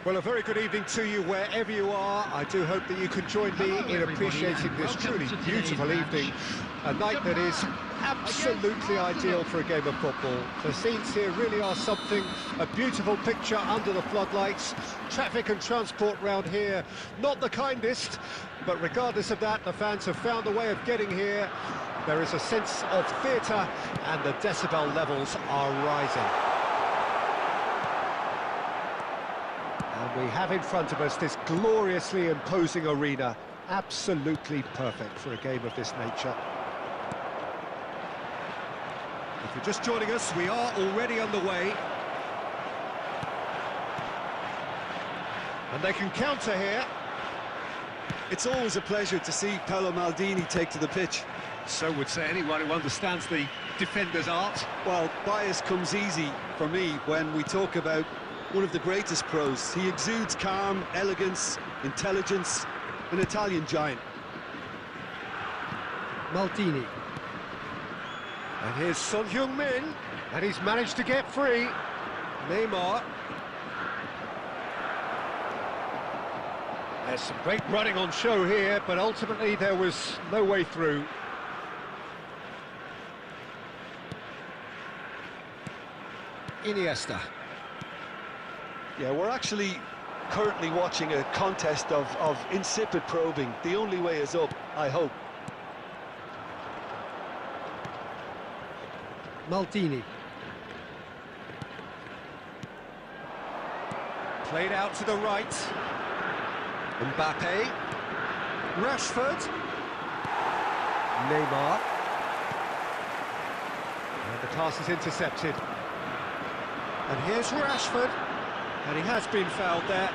Well, a very good evening to you wherever you are. I do hope that you can join me in appreciating this truly beautiful evening. A night that is absolutely ideal for a game of football. The scenes here really are something, a beautiful picture under the floodlights. Traffic and transport round here, not the kindest, but regardless of that, the fans have found a way of getting here. There is a sense of theatre and the decibel levels are rising. And we have in front of us this gloriously imposing arena, absolutely perfect for a game of this nature. If you're just joining us, we are already underway. And they can counter here. It's always a pleasure to see Paolo Maldini take to the pitch. So would say anyone who understands the defender's art. Well, bias comes easy for me when we talk about one of the greatest pros. He exudes calm, elegance, intelligence, an Italian giant. Maldini. And here's Son Heung-min, and he's managed to get free. Neymar. There's some great running on show here, but ultimately there was no way through. Iniesta. Yeah, we're actually currently watching a contest of insipid probing. The only way is up, I hope. Maldini. Played out to the right. Mbappe. Rashford. Neymar. And the pass is intercepted. And here's Rashford. And he has been fouled there.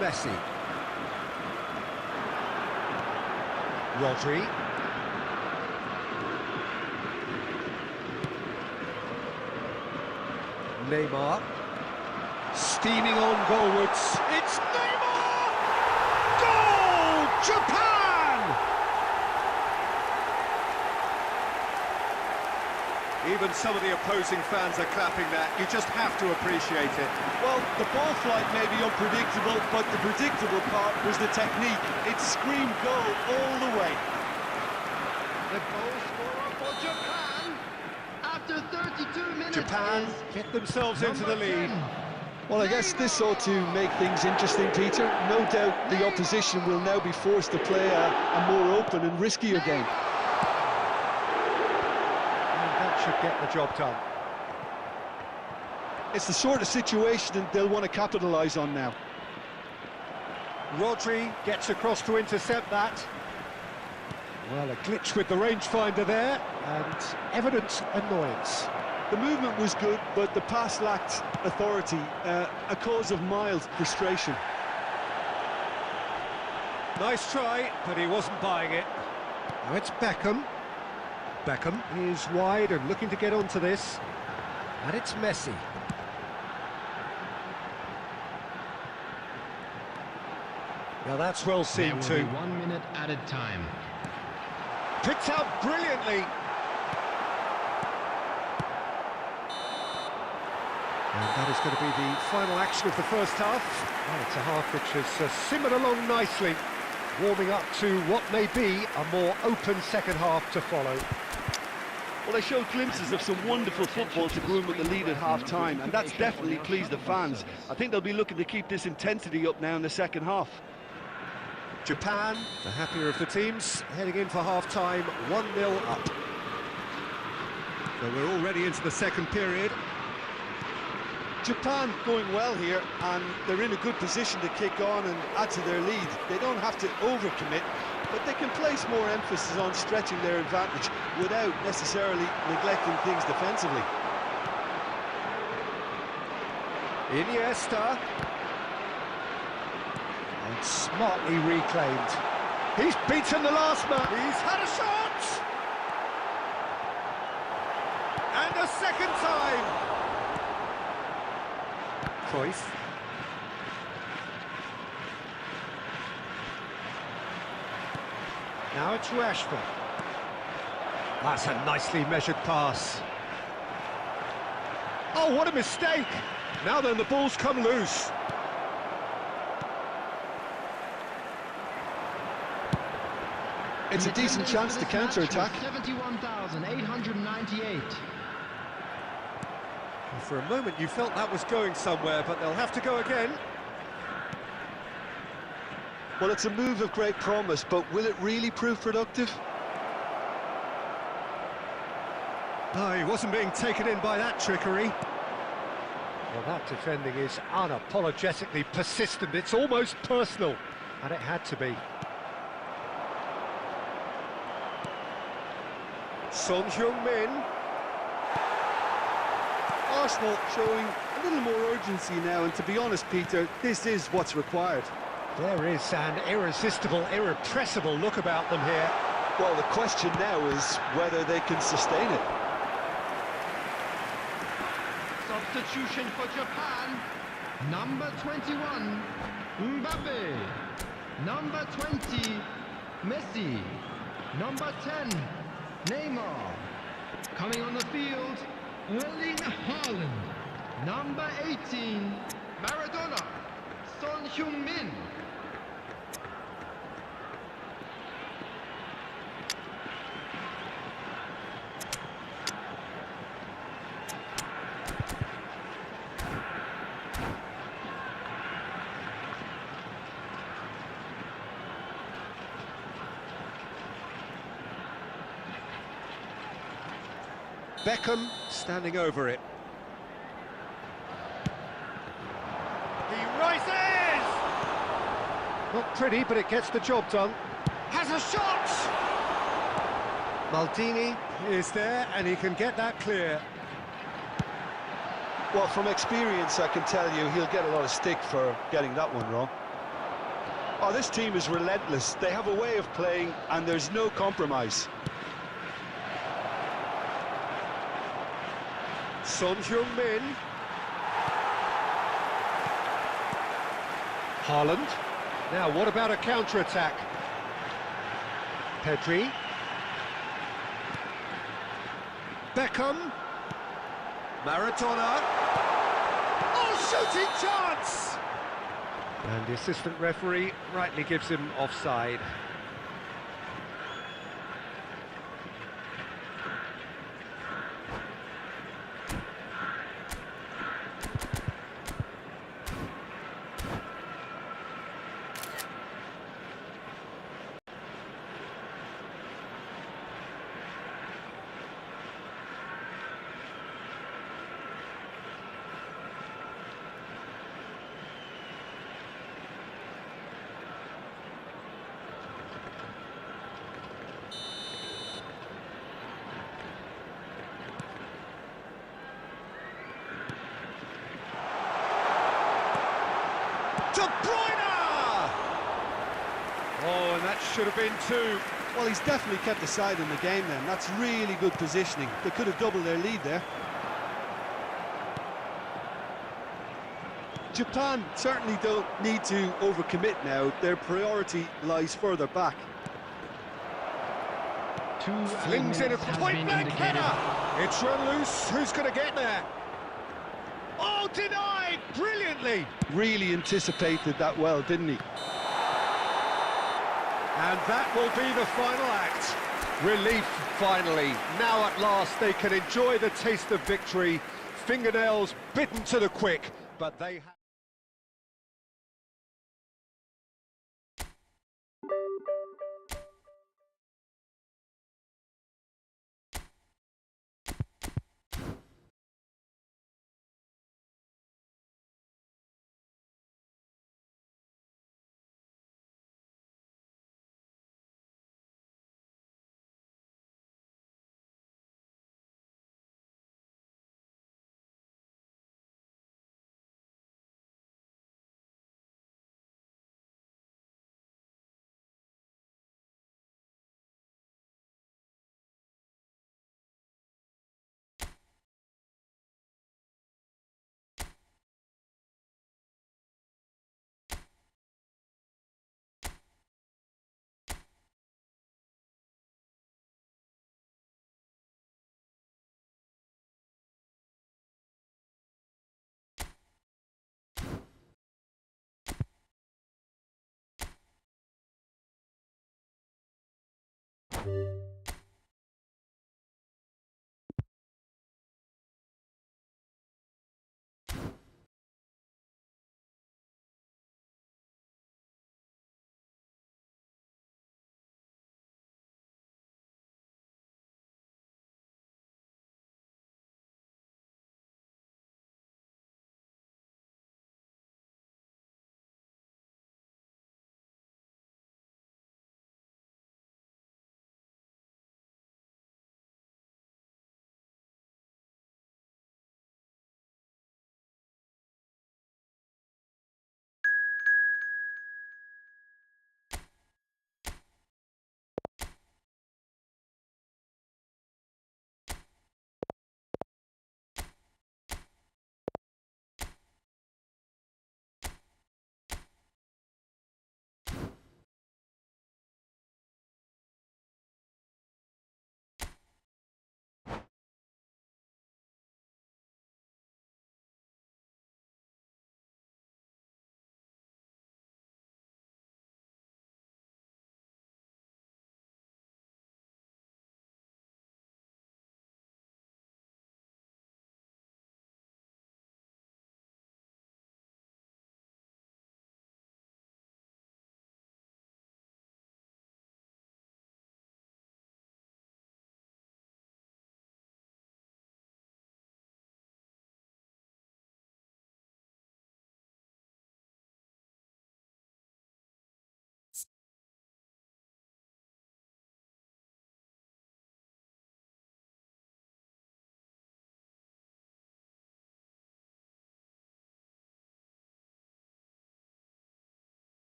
Messi. Rodri. Neymar. Steaming on goalwards. It's Neymar! Goal! Japan! Even some of the opposing fans are clapping that. You just have to appreciate it. Well, the ball flight may be unpredictable, but the predictable part was the technique. It screamed goal all the way. The goal scorer for Japan after 32 minutes. Japan get themselves into the lead. Well, I guess this ought to make things interesting, Peter. No doubt the opposition will now be forced to play a more open and riskier game. Should get the job done. It's the sort of situation they'll want to capitalise on now. Rodri gets across to intercept that. Well, a glitch with the rangefinder there, and evident annoyance. The movement was good, but the pass lacked authority, a cause of mild frustration. Nice try, but he wasn't buying it. Now it's Beckham. Beckham is wide and looking to get onto this. And it's Messi. Now that's well seen too. 1 minute added time. Picked out brilliantly. And that is going to be the final action of the first half. Well, it's a half which has simmered along nicely, warming up to what may be a more open second half to follow. Well, they showed glimpses of some wonderful football to go in with the lead at half-time, and that's definitely pleased the fans. I think they'll be looking to keep this intensity up now in the second half. Japan, the happier of the teams, heading in for half-time, 1-0 up. So we're already into the second period. Japan going well here, and they're in a good position to kick on and add to their lead. They don't have to overcommit, but they can place more emphasis on stretching their advantage without necessarily neglecting things defensively. Iniesta. And smartly reclaimed. He's beaten the last man. He's had a shot! And a second time! Cruyff. Now it's Rashford. That's a nicely measured pass. Oh, what a mistake! Now then, the ball's come loose. It's a decent chance to counter-attack. 71,898. For a moment you felt that was going somewhere, but they'll have to go again. Well, it's a move of great promise, but will it really prove productive? No, he wasn't being taken in by that trickery. Well, that defending is unapologetically persistent. It's almost personal, and it had to be. Son Heung-min. Arsenal showing a little more urgency now, and to be honest, Peter, this is what's required. There is an irresistible, irrepressible look about them here. Well, the question now is whether they can sustain it. Substitution for Japan. Number 21, Mbappe. Number 20, Messi. Number 10, Neymar. Coming on the field, Erling Haaland. Number 18, Maradona. Son Heung-min. Beckham standing over it. He rises! Not pretty, but it gets the job done. Has a shot! Maldini is there, and he can get that clear. Well, from experience, I can tell you he'll get a lot of stick for getting that one wrong. Oh, this team is relentless. They have a way of playing, and there's no compromise. Son Heung-min. Haaland. Now, what about a counter-attack? Pedri. Beckham. Maradona. Oh, shooting chance! And the assistant referee rightly gives him offside. De Bruyne! Oh, and that should have been two. Well, he's definitely kept the side in the game then. That's really good positioning. They could have doubled their lead there. Japan certainly don't need to overcommit now. Their priority lies further back. Flings in a point-blank header. It's run loose. Who's going to get there? Oh, denied! Brilliantly! Really anticipated that well, didn't he? And that will be the final act. Relief, finally. Now at last they can enjoy the taste of victory. Fingernails bitten to the quick, but they have...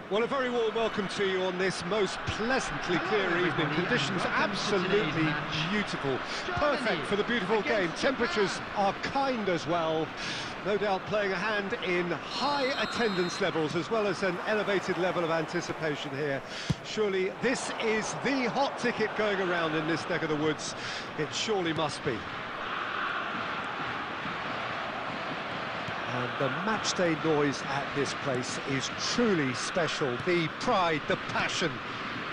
Well, a very warm welcome to you on this most pleasantly clear evening. Conditions absolutely beautiful. Perfect for the beautiful game. Temperatures are kind as well. No doubt playing a hand in high attendance levels as well as an elevated level of anticipation here. Surely this is the hot ticket going around in this neck of the woods. It surely must be. And the matchday noise at this place is truly special. The pride, the passion,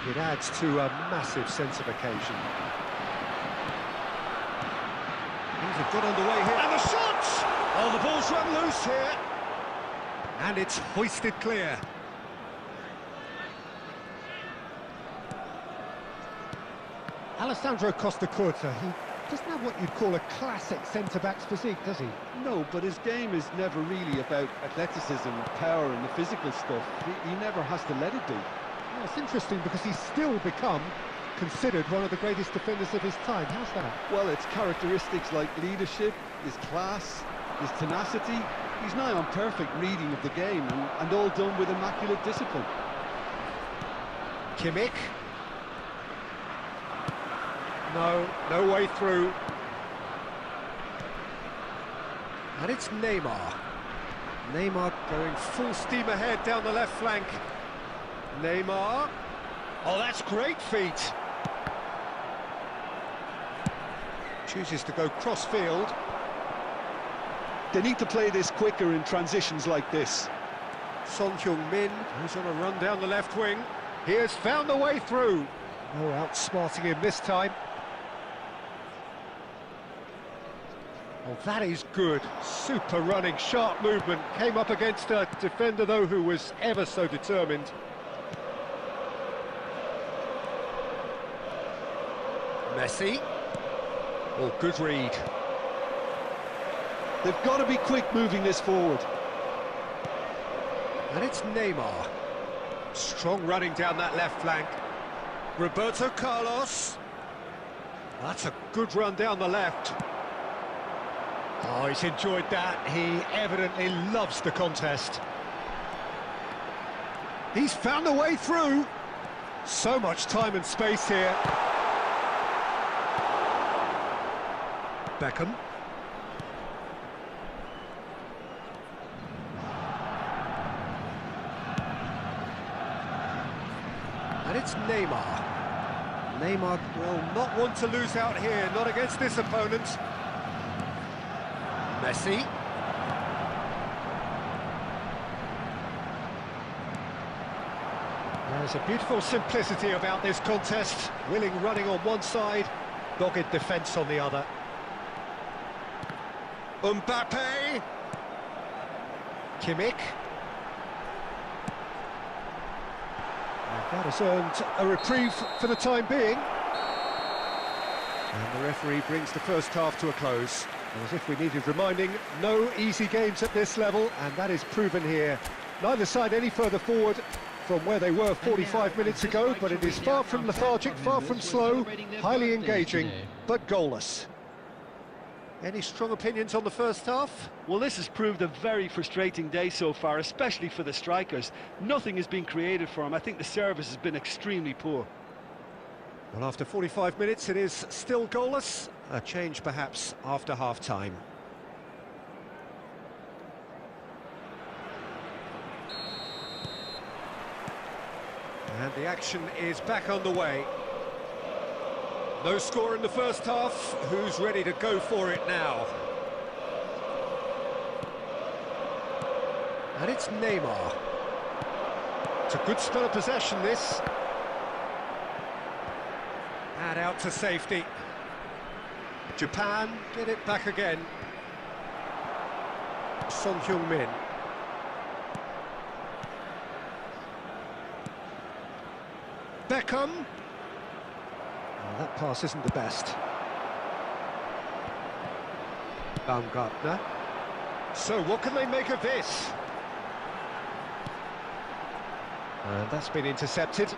it adds to a massive sense of occasion. Things have got underway here. And the shots! Oh, the ball's run loose here. And it's hoisted clear. Alessandro Costa Curta, he doesn't have what you'd call a classic centre-back's physique, does he? No, but his game is never really about athleticism, power and the physical stuff. He never has to let it be. Yeah, it's interesting because he's still become considered one of the greatest defenders of his time. How's that? Well, it's characteristics like leadership, his class, his tenacity. He's now on perfect reading of the game and all done with immaculate discipline. Kimmich. No way through. And it's Neymar. Neymar going full steam ahead down the left flank. Neymar. Oh, that's great feet. Chooses to go cross-field. They need to play this quicker in transitions like this. Son Heung-min, who's on a run down the left wing. He has found the way through. No outsmarting him this time. Oh, that is good. Super running, sharp movement. Came up against a defender, though, who was ever so determined. Messi. Oh, good read. They've got to be quick moving this forward. And it's Neymar. Strong running down that left flank. Roberto Carlos. That's a good run down the left. Oh, he's enjoyed that. He evidently loves the contest. He's found a way through. So much time and space here. Beckham. And it's Neymar. Neymar will not want to lose out here, not against this opponent. Messi. There's a beautiful simplicity about this contest. Willing running on one side, dogged defence on the other. Mbappe. Kimmich. And that has earned a reprieve for the time being. And the referee brings the first half to a close. And as if we needed reminding, no easy games at this level, and that is proven here. Neither side any further forward from where they were 45 minutes ago, but it is far from lethargic, far from slow, highly engaging, but goalless. Any strong opinions on the first half? Well, this has proved a very frustrating day so far, especially for the strikers. Nothing has been created for them. I think the service has been extremely poor. Well, after 45 minutes, it is still goalless. A change, perhaps, after half-time. And the action is back underway. No score in the first half. Who's ready to go for it now? And it's Neymar. It's a good spell of possession, this. And out to safety. Japan get it back again. Son Heung-min. Beckham. Oh, that pass isn't the best. Baumgartner. So what can they make of this? And that's been intercepted.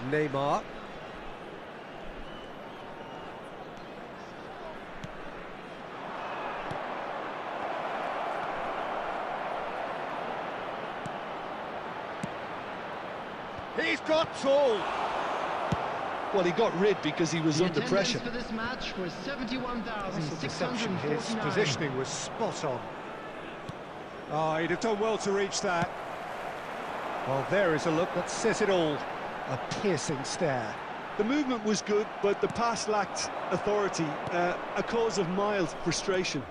Neymar. got tall. Well, he got rid because he was The under pressure. attendance for this match was That's a deception. His 71,649. positioning was spot on. Oh, he'd have done well to reach that. Well, there is a look that says it all. A piercing stare. The movement was good, but the pass lacked authority, a cause of mild frustration.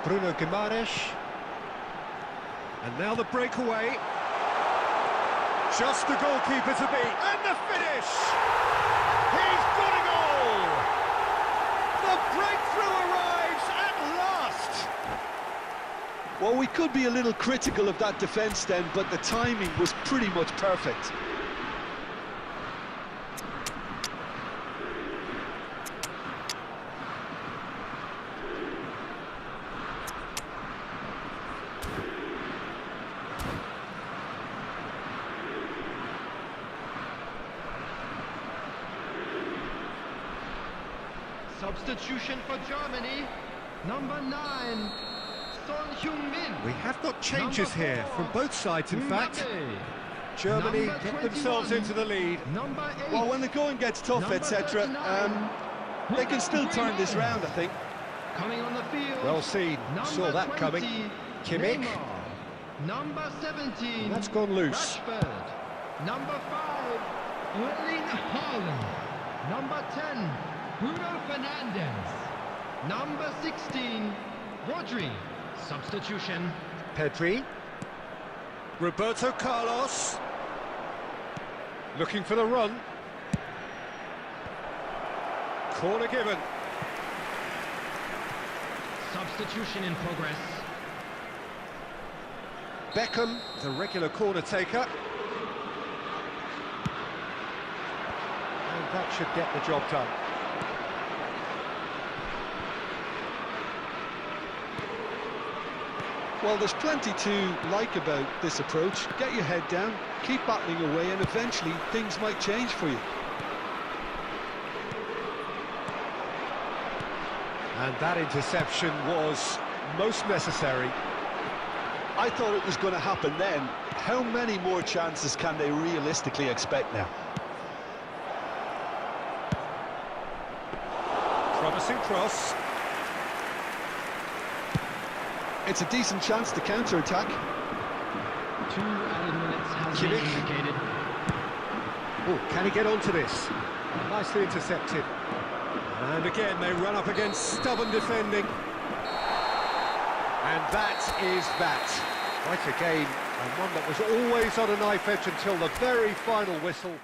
Bruno Guimaraes. And now the breakaway. Just the goalkeeper to beat. And the finish! He's got a goal! The breakthrough arrives at last! Well, we could be a little critical of that defence then, but the timing was pretty much perfect. Substitution for Germany, number 9, Son Heung-min. We have got changes Number here 4, from both sides, in fact. Mbappe. Germany Number get themselves 21, into the lead. Number 8. Well, when the going gets tough, Number etc., 39, they can still turn this round, I think. Coming on the field. Well seen, Number saw that 20, coming. Kimmich. Neymar. Number 17. That's gone loose. Rashford. Number 5. Erling Haaland. Number 10. Bruno Fernandes. Number 16. Rodri. Substitution. Pedri. Roberto Carlos. Looking for the run. Corner given. Substitution in progress. Beckham, the regular corner taker. And that should get the job done. Well, there's plenty to like about this approach. Get your head down, keep battling away, and eventually things might change for you. And that interception was most necessary. I thought it was going to happen then. How many more chances can they realistically expect now? Promising cross. It's a decent chance to counter-attack. 2 added minutes has been Kimmich. indicated. Oh, can he get onto this? Nicely intercepted. And again, they run up against stubborn defending. And that is that. Quite a game, and one that was always on a knife edge until the very final whistle.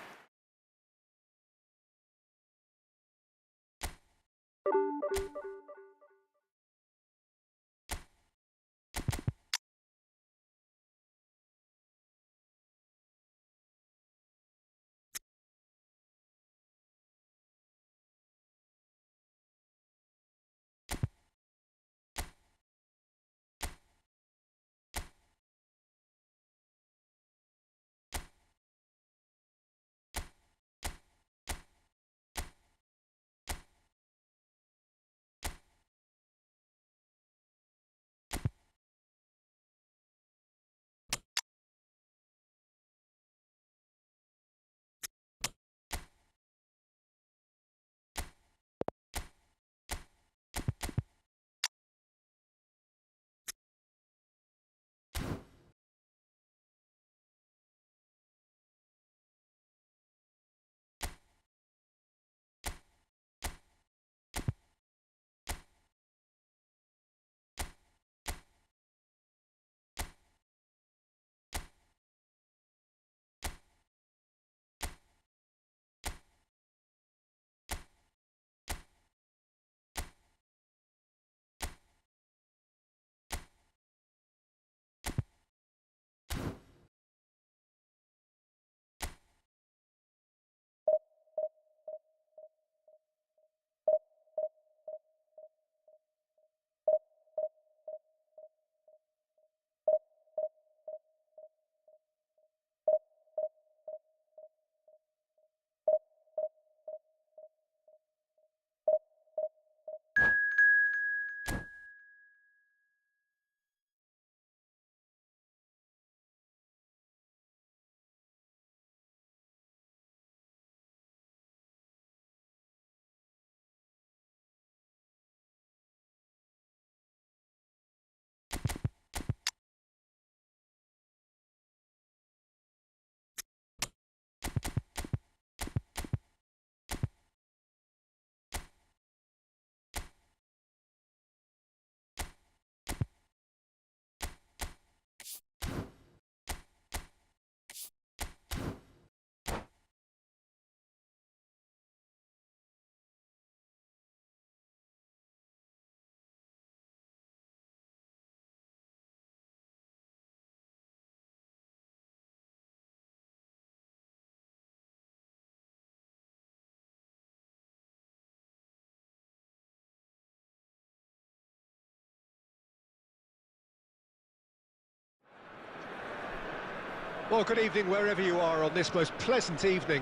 Well, good evening wherever you are on this most pleasant evening.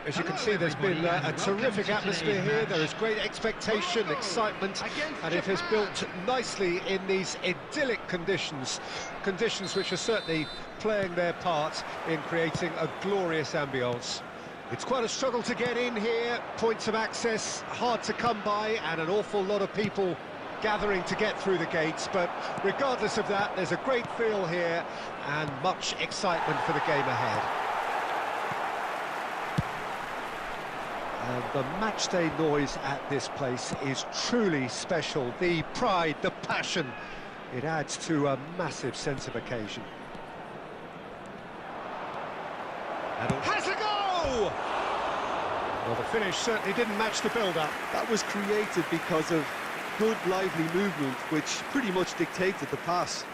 As you can see, there's been a terrific atmosphere here. There is great expectation, excitement, and it has built nicely in these idyllic conditions. Conditions which are certainly playing their part in creating a glorious ambience. It's quite a struggle to get in here, points of access hard to come by, and an awful lot of people gathering to get through the gates, but regardless of that, there's a great feel here and much excitement for the game ahead. And the matchday noise at this place is truly special. The pride, the passion, it adds to a massive sense of occasion. And has a go! Well, the finish certainly didn't match the build-up. That was created because of good, lively movement, which pretty much dictated the pass.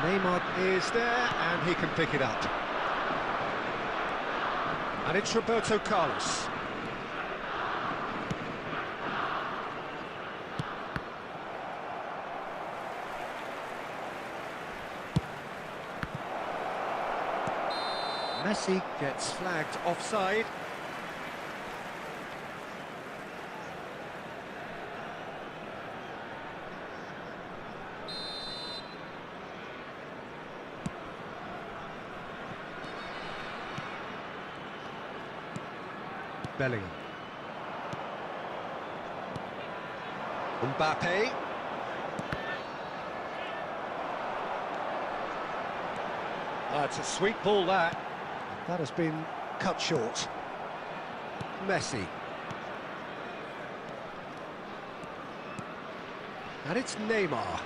Neymar is there, and he can pick it up. And it's Roberto Carlos. Messi gets flagged offside. Bellingham. Mbappe. That's a sweet ball, that. That has been cut short. Messi. And it's Neymar.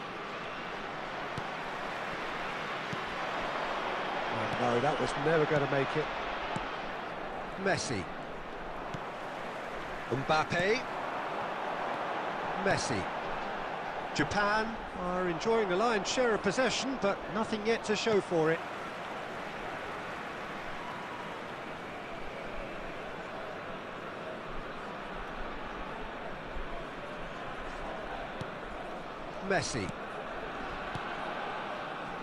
Oh, no, that was never going to make it. Messi. Mbappe. Messi. Japan are enjoying the lion's share of possession, but nothing yet to show for it. Messi.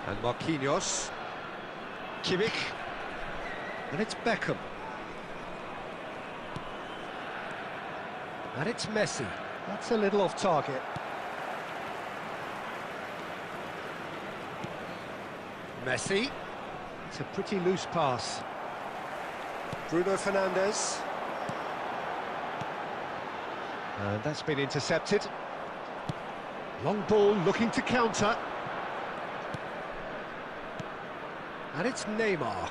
And Marquinhos. Kimmich. And it's Beckham. And it's Messi. That's a little off target. Messi. It's a pretty loose pass. Bruno Fernandes. And that's been intercepted. Long ball looking to counter. And it's Neymar.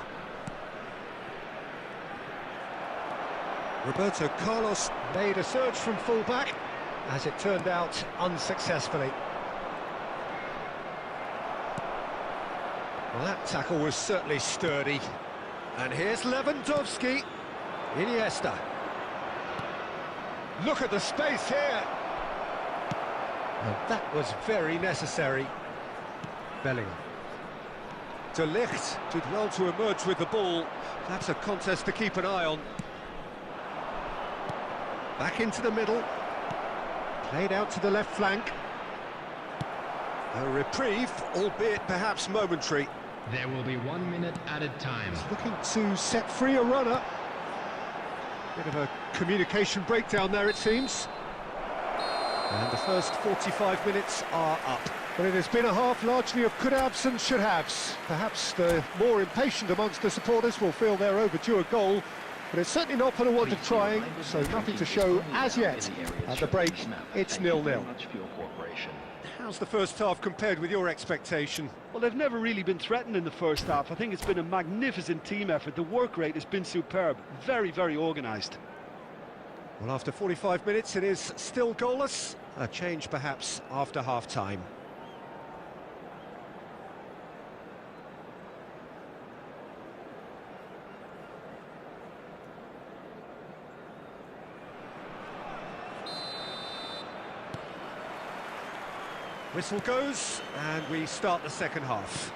Roberto Carlos made a surge from full-back, as it turned out unsuccessfully. Well, that tackle was certainly sturdy. And here's Lewandowski. Iniesta. Look at the space here. And that was very necessary. Bellingham. De Ligt did well to emerge with the ball. That's a contest to keep an eye on. Back into the middle. Played out to the left flank. A reprieve, albeit perhaps momentary. There will be 1 minute added time. He's looking to set free a runner. Bit of a communication breakdown there, it seems. And the first 45 minutes are up. But it has been a half largely of could-haves and should-haves. Perhaps the more impatient amongst the supporters will feel they're overdue a goal, but it's certainly not put a want of trying, so nothing to show as yet. At the break, it's 0-0. How's the first half compared with your expectation? Well, they've never really been threatened in the first half. I think it's been a magnificent team effort. The work rate has been superb. Very, very organised. Well, after 45 minutes, it is still goalless. A change, perhaps, after half-time. Whistle goes, and we start the second half.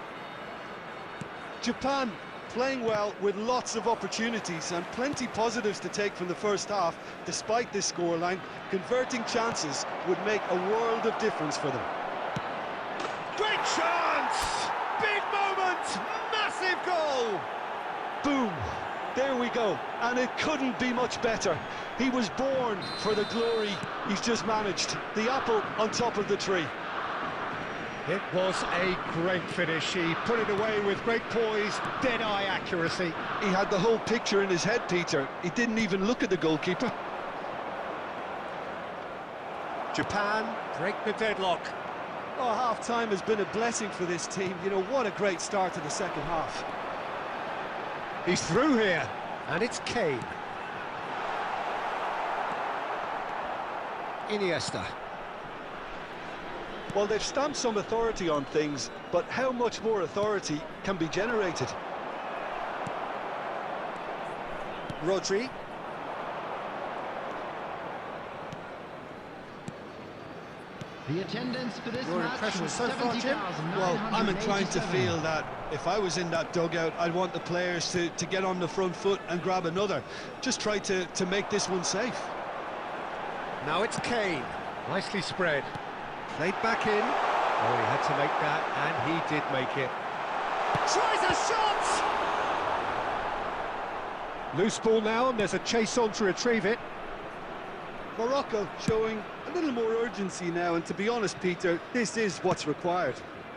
Japan Playing well with lots of opportunities and plenty positives to take from the first half. Despite this scoreline, converting chances would make a world of difference for them. Great chance! Big moment! Massive goal! Boom! There we go, and it couldn't be much better. He was born for the glory he's just managed. The apple on top of the tree. It was a great finish. He put it away with great poise, dead-eye accuracy. He had the whole picture in his head, Peter. He didn't even look at the goalkeeper. Japan break the deadlock. Oh, half-time has been a blessing for this team. You know, what a great start to the second half. He's through here, and it's Kane. Iniesta. Well, they've stamped some authority on things, but how much more authority can be generated? Rodri. The attendance for this Your match impression was so far, Jim? Well, I'm inclined to 70,987. feel that if I was in that dugout, I'd want the players to get on the front foot and grab another. Just try to make this one safe. Now it's Kane. Nicely spread. Played back in. Oh, he had to make that, and he did make it. Tries a shot! Loose ball now, and there's a chase on to retrieve it. Morocco showing a little more urgency now, and to be honest, Peter, this is what's required.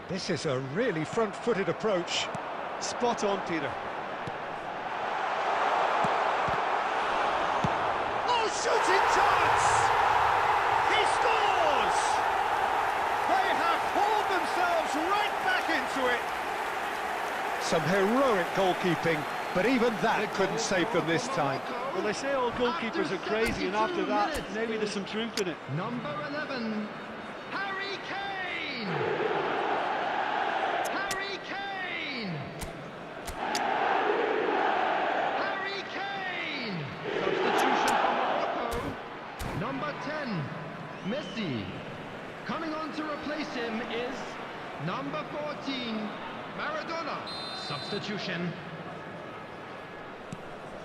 This is a really front-footed approach. Spot on, Peter. Oh, shooting chance! He scores! They have hauled themselves right back into it. Some heroic goalkeeping, but even that couldn't save them this time. Well, they say all goalkeepers are crazy, and after that, maybe there's some truth in it. Number 11, Harry Kane! Harry Kane! Harry Kane! Substitution for Morocco. Number 10, Messi. Coming on to replace him is number 14, Maradona. Substitution.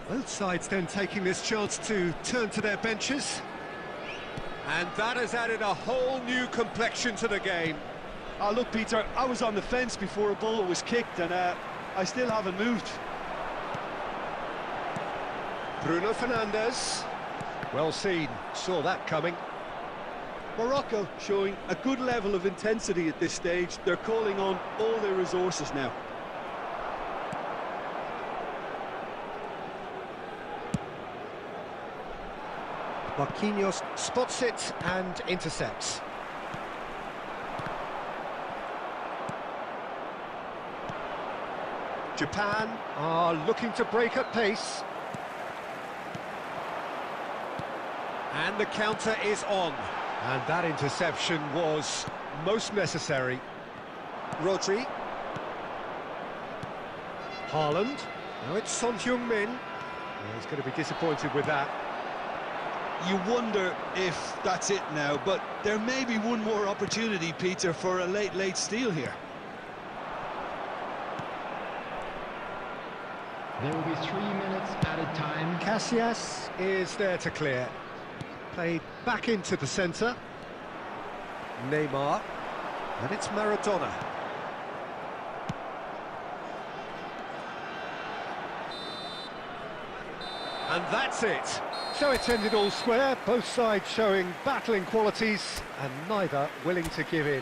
Both sides then taking this chance to turn to their benches. And that has added a whole new complexion to the game. Oh, look, Peter, I was on the fence before a ball was kicked, and I still haven't moved. Bruno Fernandes. Well seen, saw that coming. Morocco showing a good level of intensity at this stage. They're calling on all their resources now. Marquinhos spots it and intercepts. Japan are looking to break at pace. And the counter is on. And that interception was most necessary. Rodri. Haaland. Now it's Son Heung-min. Oh, he's going to be disappointed with that. You wonder if that's it now, but there may be one more opportunity, Peter, for a late steal here. There will be 3 minutes added time. Casillas is there to clear. Played back into the centre. Neymar. And it's Maradona. And that's it. So it's ended all square, both sides showing battling qualities and neither willing to give in.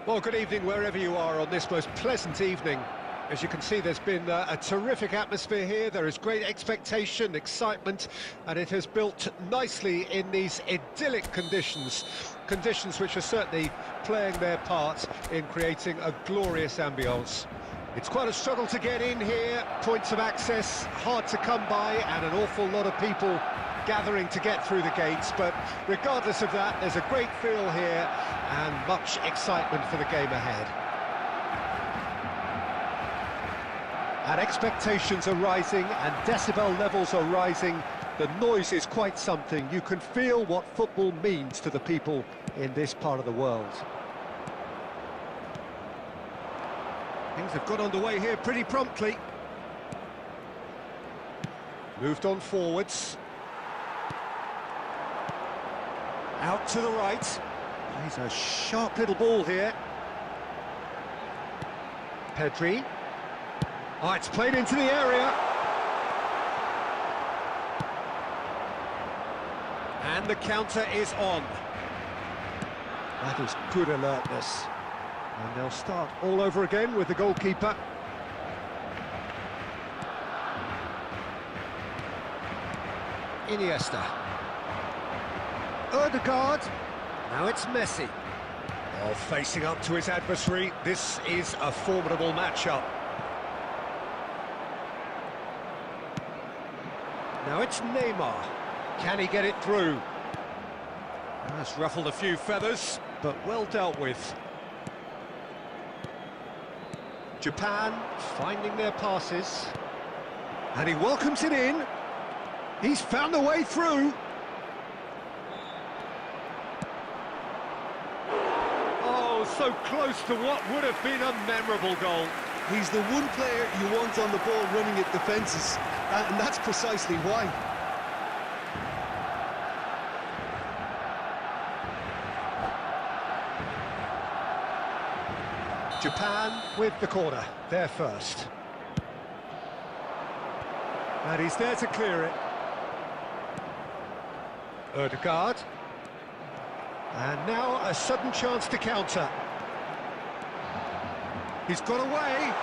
Well, good evening wherever you are on this most pleasant evening. As you can see, there's been a terrific atmosphere here. There is great expectation, excitement, and it has built nicely in these idyllic conditions. Conditions which are certainly playing their part in creating a glorious ambience. It's quite a struggle to get in here, points of access hard to come by, and an awful lot of people gathering to get through the gates, but regardless of that, there's a great feel here and much excitement for the game ahead. And expectations are rising and decibel levels are rising. The noise is quite something. You can feel what football means to the people in this part of the world. Things have got underway here pretty promptly. Moved on forwards. Out to the right. He's a sharp little ball here. Pedri. Oh, it's played into the area. And the counter is on. That is good alertness. And they'll start all over again with the goalkeeper. Iniesta. Ødegaard. Now it's Messi. Oh, facing up to his adversary. This is a formidable matchup. Now it's Neymar. Can he get it through? That's ruffled a few feathers, but well dealt with. Japan finding their passes. And he welcomes it in. He's found a way through. Oh, so close to what would have been a memorable goal. He's the one player you want on the ball running at defences, and that's precisely why. Japan with the corner, there first. And he's there to clear it. Ødegaard. And now a sudden chance to counter. He's got away.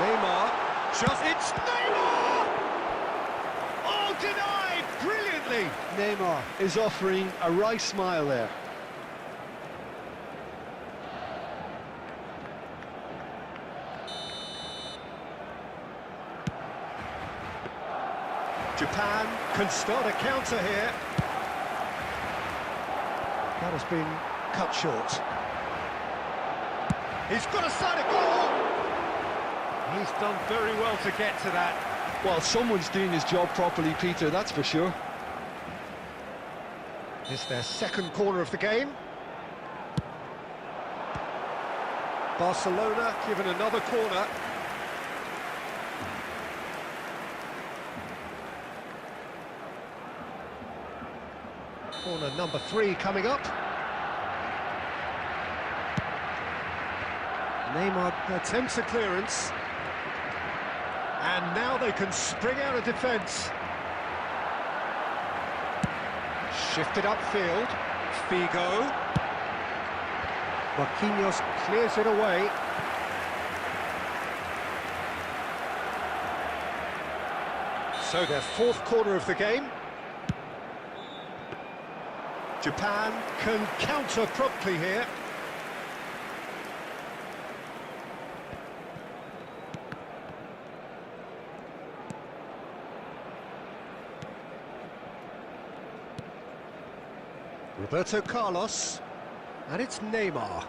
Neymar. Just it's Neymar! Oh, denied brilliantly. Neymar is offering a wry smile there. Japan can start a counter here. That has been cut short. He's got a side of goal! He's done very well to get to that. Well, someone's doing his job properly, Peter, that's for sure. It's their second corner of the game. Barcelona given another corner. Corner number 3 coming up. Neymar attempts a clearance. And now they can spring out of defence. Shifted upfield. Figo. Marquinhos clears it away. So their fourth corner of the game. Japan can counter promptly here. Roberto Carlos, and it's Neymar.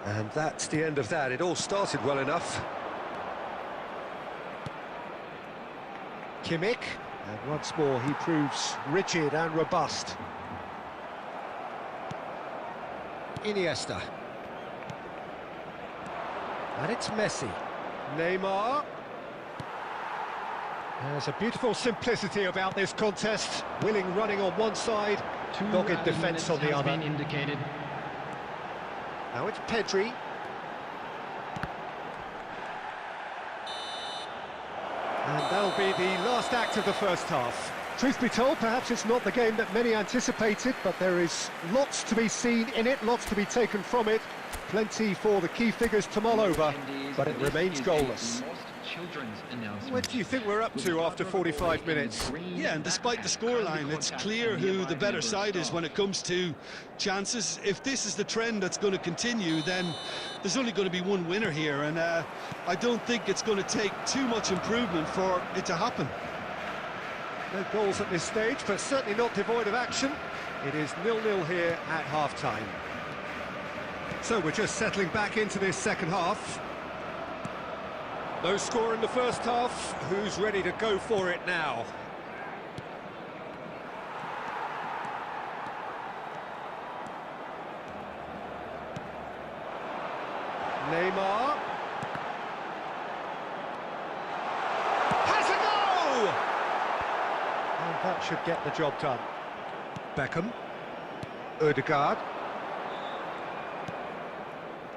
And that's the end of that. It all started well enough. Kimmich, and once more he proves rigid and robust. Iniesta. And it's Messi. Neymar. There's a beautiful simplicity about this contest. Willing running on one side, dogged defence on the other. Indicated. Now it's Pedri. And that'll be the last act of the first half. Truth be told, perhaps it's not the game that many anticipated, but there is lots to be seen in it, lots to be taken from it. Plenty for the key figures to mull over, but it remains goalless. What do you think we're up to after 45 minutes? Yeah, and despite the scoreline, it's clear who the better side is when it comes to chances. If this is the trend that's going to continue, then there's only going to be one winner here, and I don't think it's going to take too much improvement for it to happen. No goals at this stage, but certainly not devoid of action. It is 0-0 here at half-time. So we're just settling back into this second half. No score in the first half. Who's ready to go for it now? Neymar. Has a go! And that should get the job done. Beckham. Ødegaard.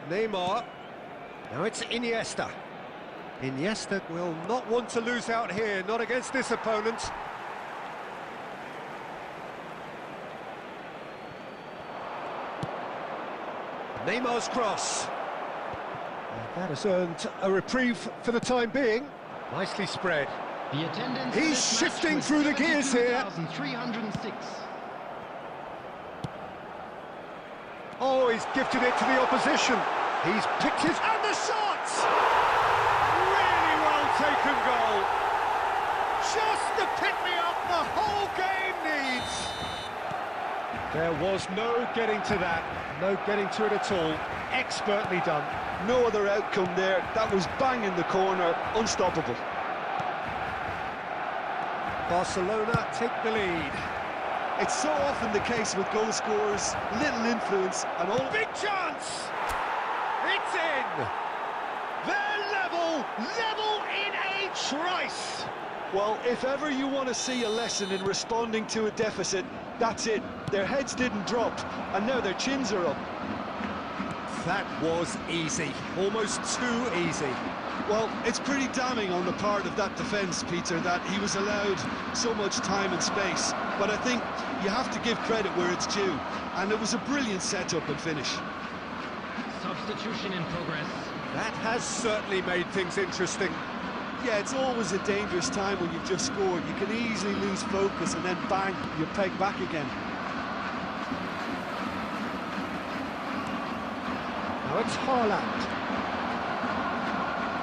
Neymar. Now it's Iniesta. Iniesta will not want to lose out here, not against this opponent. Neymar's cross. And that has earned a reprieve for the time being. Nicely spread. The attendance He's shifting through the gears here. 306. Oh, he's gifted it to the opposition. He's picked his... And the shot! Really well taken goal. Just the pick-me-up the whole game needs. There was no getting to that. No getting to it at all. Expertly done. No other outcome there. That was bang in the corner, unstoppable. Barcelona take the lead. It's so often the case with goal scorers, little influence and all... Big chance! It's in! They're level in a trice! Well, if ever you want to see a lesson in responding to a deficit, that's it. Their heads didn't drop, and now their chins are up. That was easy, almost too easy. Well, it's pretty damning on the part of that defence, Peter, that he was allowed so much time and space. But I think you have to give credit where it's due, and it was a brilliant setup and finish. Substitution in progress. That has certainly made things interesting. Yeah, it's always a dangerous time when you've just scored. You can easily lose focus and then bang, you're pegged back again. Now it's Haaland.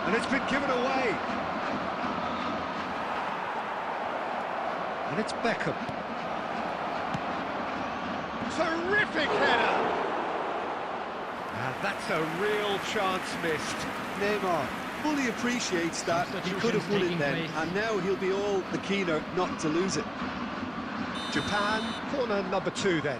And it's been given away. And it's Beckham. Terrific header! And that's a real chance missed. Neymar fully appreciates that. He could have won it then, and now he'll be all the keener not to lose it. Japan, corner number 2 then.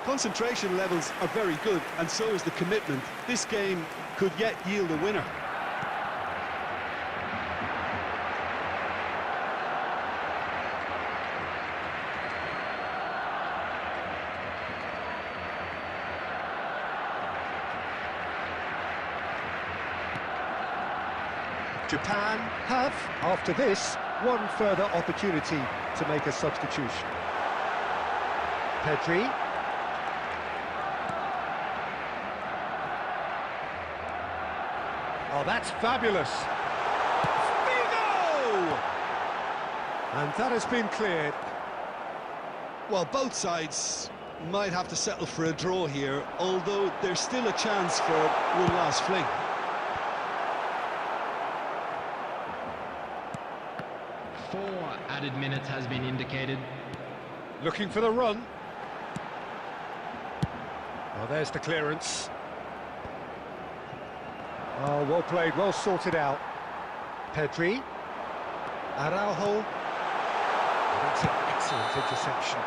Concentration levels are very good, and so is the commitment. This game could yet yield a winner. Japan have, after this, one further opportunity to make a substitution. Pedri. Oh, that's fabulous. Figo! And that has been cleared. Well, both sides might have to settle for a draw here, although there's still a chance for one last fling. Added minutes has been indicated. Looking for the run. Oh, there's the clearance. Oh, well played, well sorted out. Pedri. Araujo. That's an excellent interception.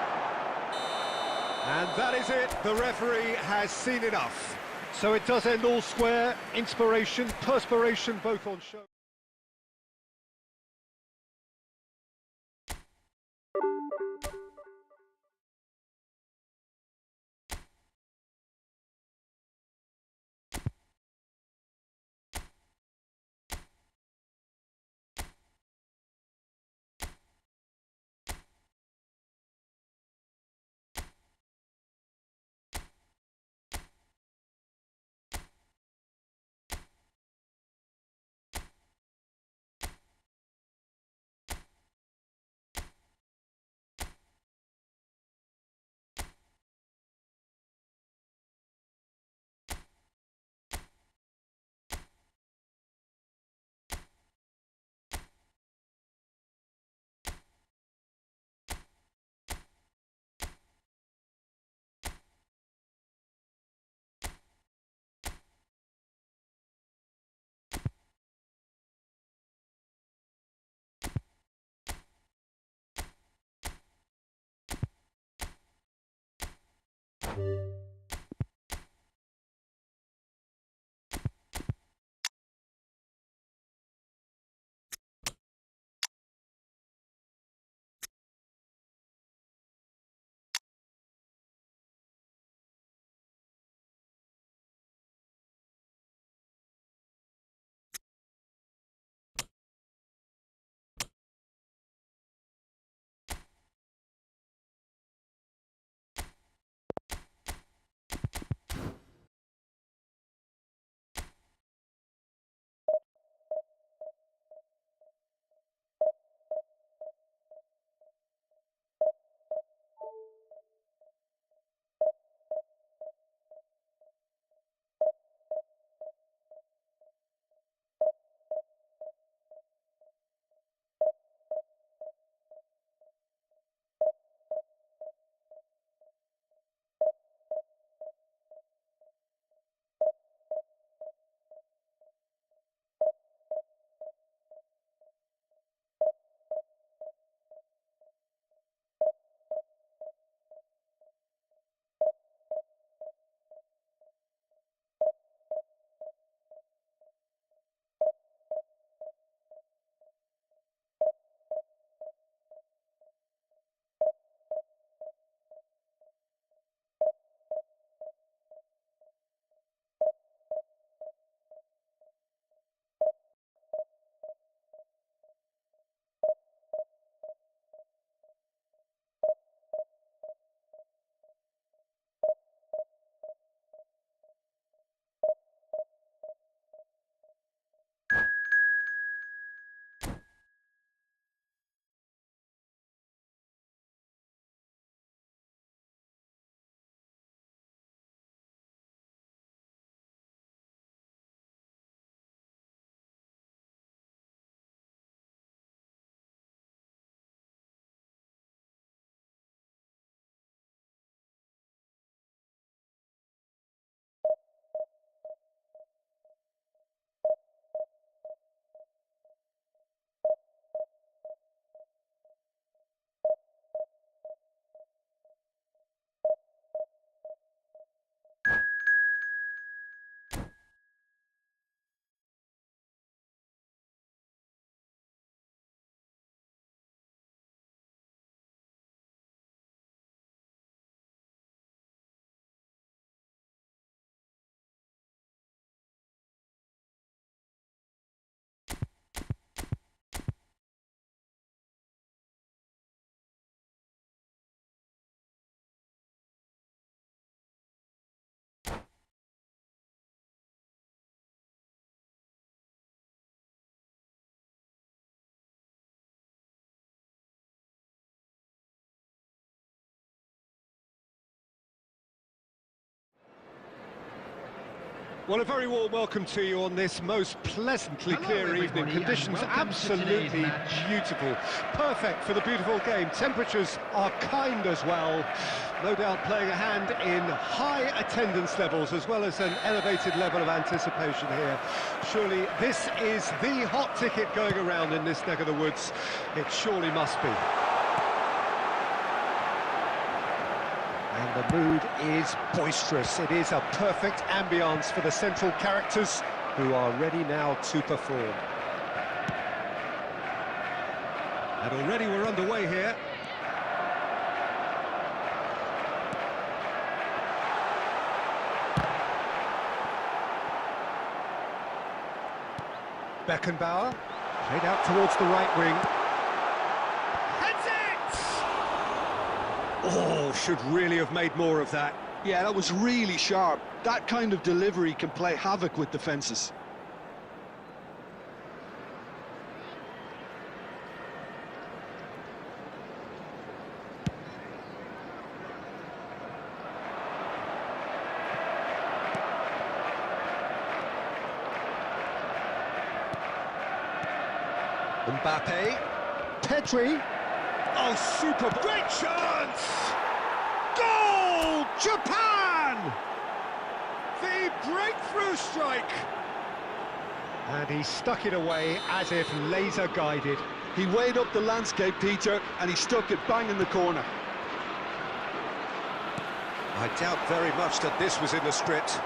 And that is it. The referee has seen enough. So it does end all square. Inspiration, perspiration, both on show. Well, a very warm welcome to you on this most pleasantly clear evening. Conditions absolutely beautiful. Perfect for the beautiful game. Temperatures are kind as well. No doubt playing a hand in high attendance levels as well as an elevated level of anticipation here. Surely this is the hot ticket going around in this neck of the woods. It surely must be. And the mood is boisterous. It is a perfect ambience for the central characters who are ready now to perform. And already we're underway here. Beckenbauer, played out towards the right wing. Oh, should really have made more of that. Yeah, that was really sharp. That kind of delivery can play havoc with defences. Mbappe, Pedri. Oh, super, great chance! Goal! Japan! The breakthrough strike! And he stuck it away as if laser-guided. He weighed up the landscape, Peter, and he stuck it bang in the corner. I doubt very much that this was in the script.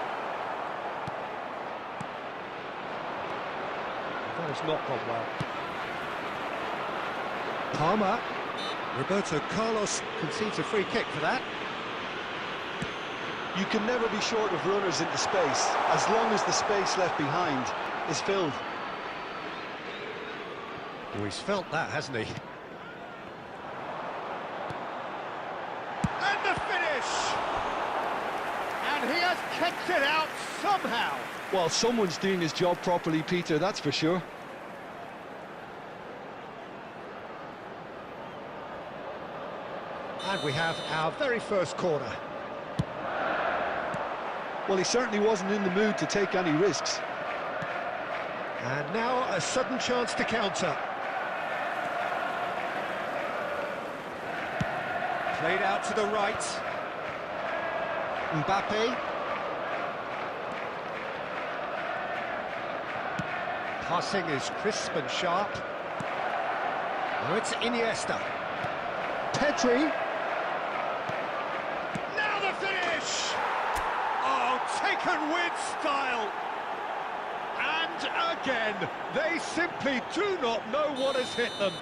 That has not gone well. Palmer. Roberto Carlos concedes a free kick for that. You can never be short of runners into space, as long as the space left behind is filled. Oh, he's felt that, hasn't he? And the finish! And he has kicked it out somehow. Well, someone's doing his job properly, Peter, that's for sure. And we have our very first corner. Well, he certainly wasn't in the mood to take any risks. And now a sudden chance to counter. Played out to the right. Mbappe. Passing is crisp and sharp. Now it's Iniesta. Pedri. Now the finish! Oh, taken with style. And again, they simply do not know what has hit them.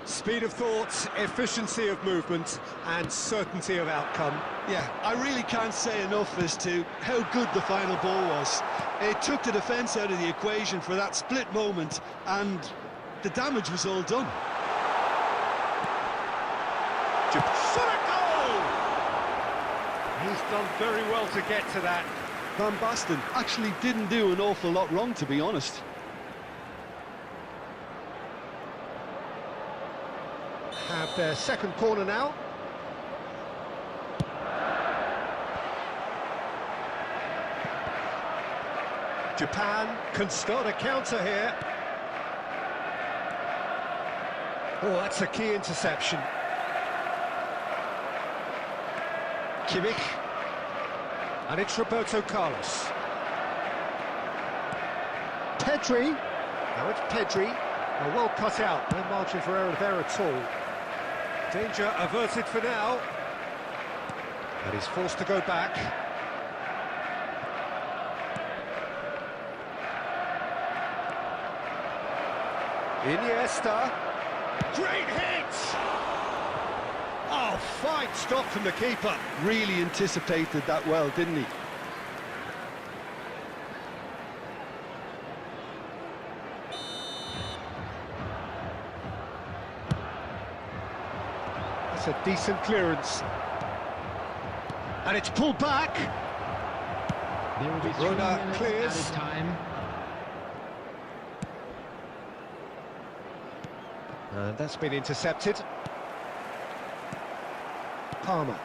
Speed of thought, efficiency of movement, and certainty of outcome. Yeah, I really can't say enough as to how good the final ball was. It took the defence out of the equation for that split moment, and the damage was all done. Shot a goal! He's done very well to get to that. Van Basten actually didn't do an awful lot wrong, to be honest. Have their second corner now. Japan can start a counter here. Oh, that's a key interception. Kimmich. And it's Roberto Carlos. Pedri. Now it's Pedri. Oh, well cut out. No margin for error there at all. Danger averted for now. And he's forced to go back. Iniesta. Great hit! Oh, fine stop from the keeper. Really anticipated that well, didn't he? That's a decent clearance. And it's pulled back. There will be 3 Rona minutes clears. added time. And that's been intercepted. Palmer.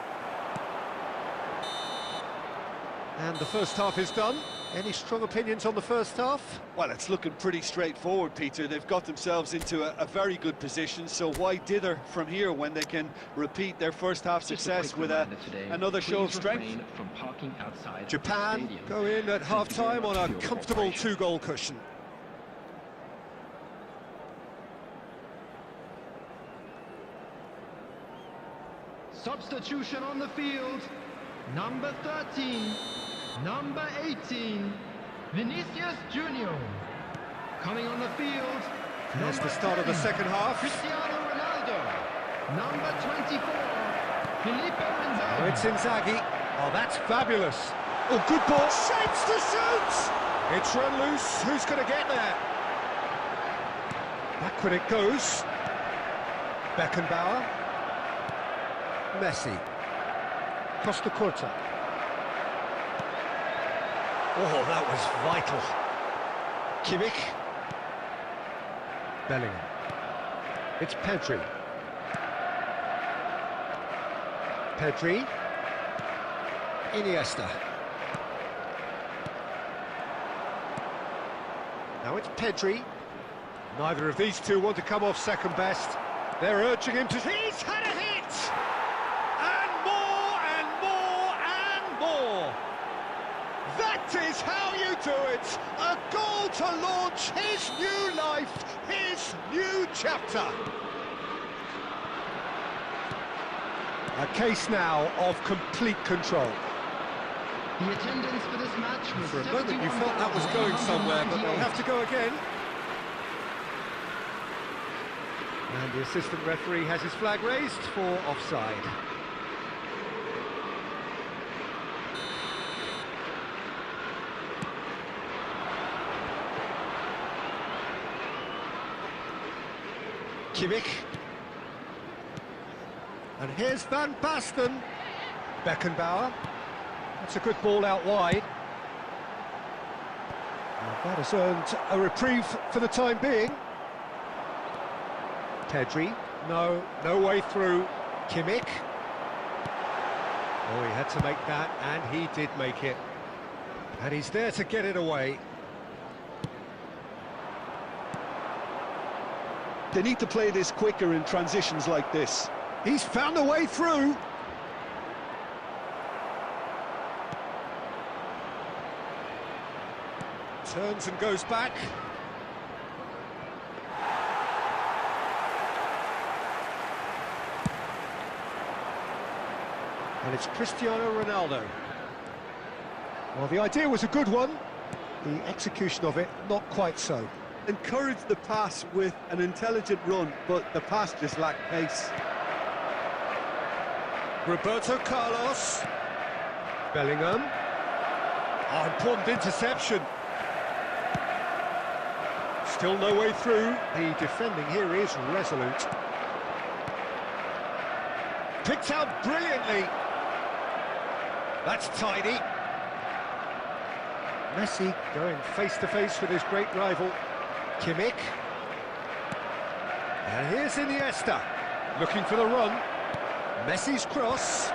And the first half is done. Any strong opinions on the first half? Well, it's looking pretty straightforward, Peter. They've got themselves into a very good position, so why dither from here when they can repeat their first half success with another show of strength? From parking outside Japan go in at half-time on a comfortable 2-goal cushion. Substitution on the field. Number 13, number 18, Vinicius Junior. Coming on the field. There's the start of the second half. Cristiano Ronaldo. Number 24, Felipe Inzaghi. Oh, it's Inzaghi. Oh, that's fabulous. Oh, good ball. Shapes to shoot. It's run loose. Who's going to get there? Backward it goes. Beckenbauer. Messi. Costa Curta. Oh, that was vital. Kimmich. Bellingham. It's Pedri. Pedri. Iniesta. Now it's Pedri. Neither of these two want to come off second best. They're urging him to... He's had a hit! That is how you do it! A goal to launch his new life, his new chapter. A case now of complete control. The attendance for this match was For a moment you felt that was going somewhere, but they'll have to go again. And the assistant referee has his flag raised for offside. Kimmich. And here's Van Basten. Beckenbauer. That's a good ball out wide. And that has earned a reprieve for the time being. Pedri. No way through. Kimmich. Oh, he had to make that, and he did make it. And he's there to get it away. They need to play this quicker in transitions like this. He's found a way through. Turns and goes back. And it's Cristiano Ronaldo. Well, the idea was a good one. The execution of it, not quite so. Encourage the pass with an intelligent run, but the pass just lacked pace. Roberto Carlos. Bellingham. Oh, important interception. Still no way through. The defending here is resolute. Picked out brilliantly. That's tidy. Messi going face-to-face with his great rival, Kimmich. And here's Iniesta, looking for the run. Messi's cross.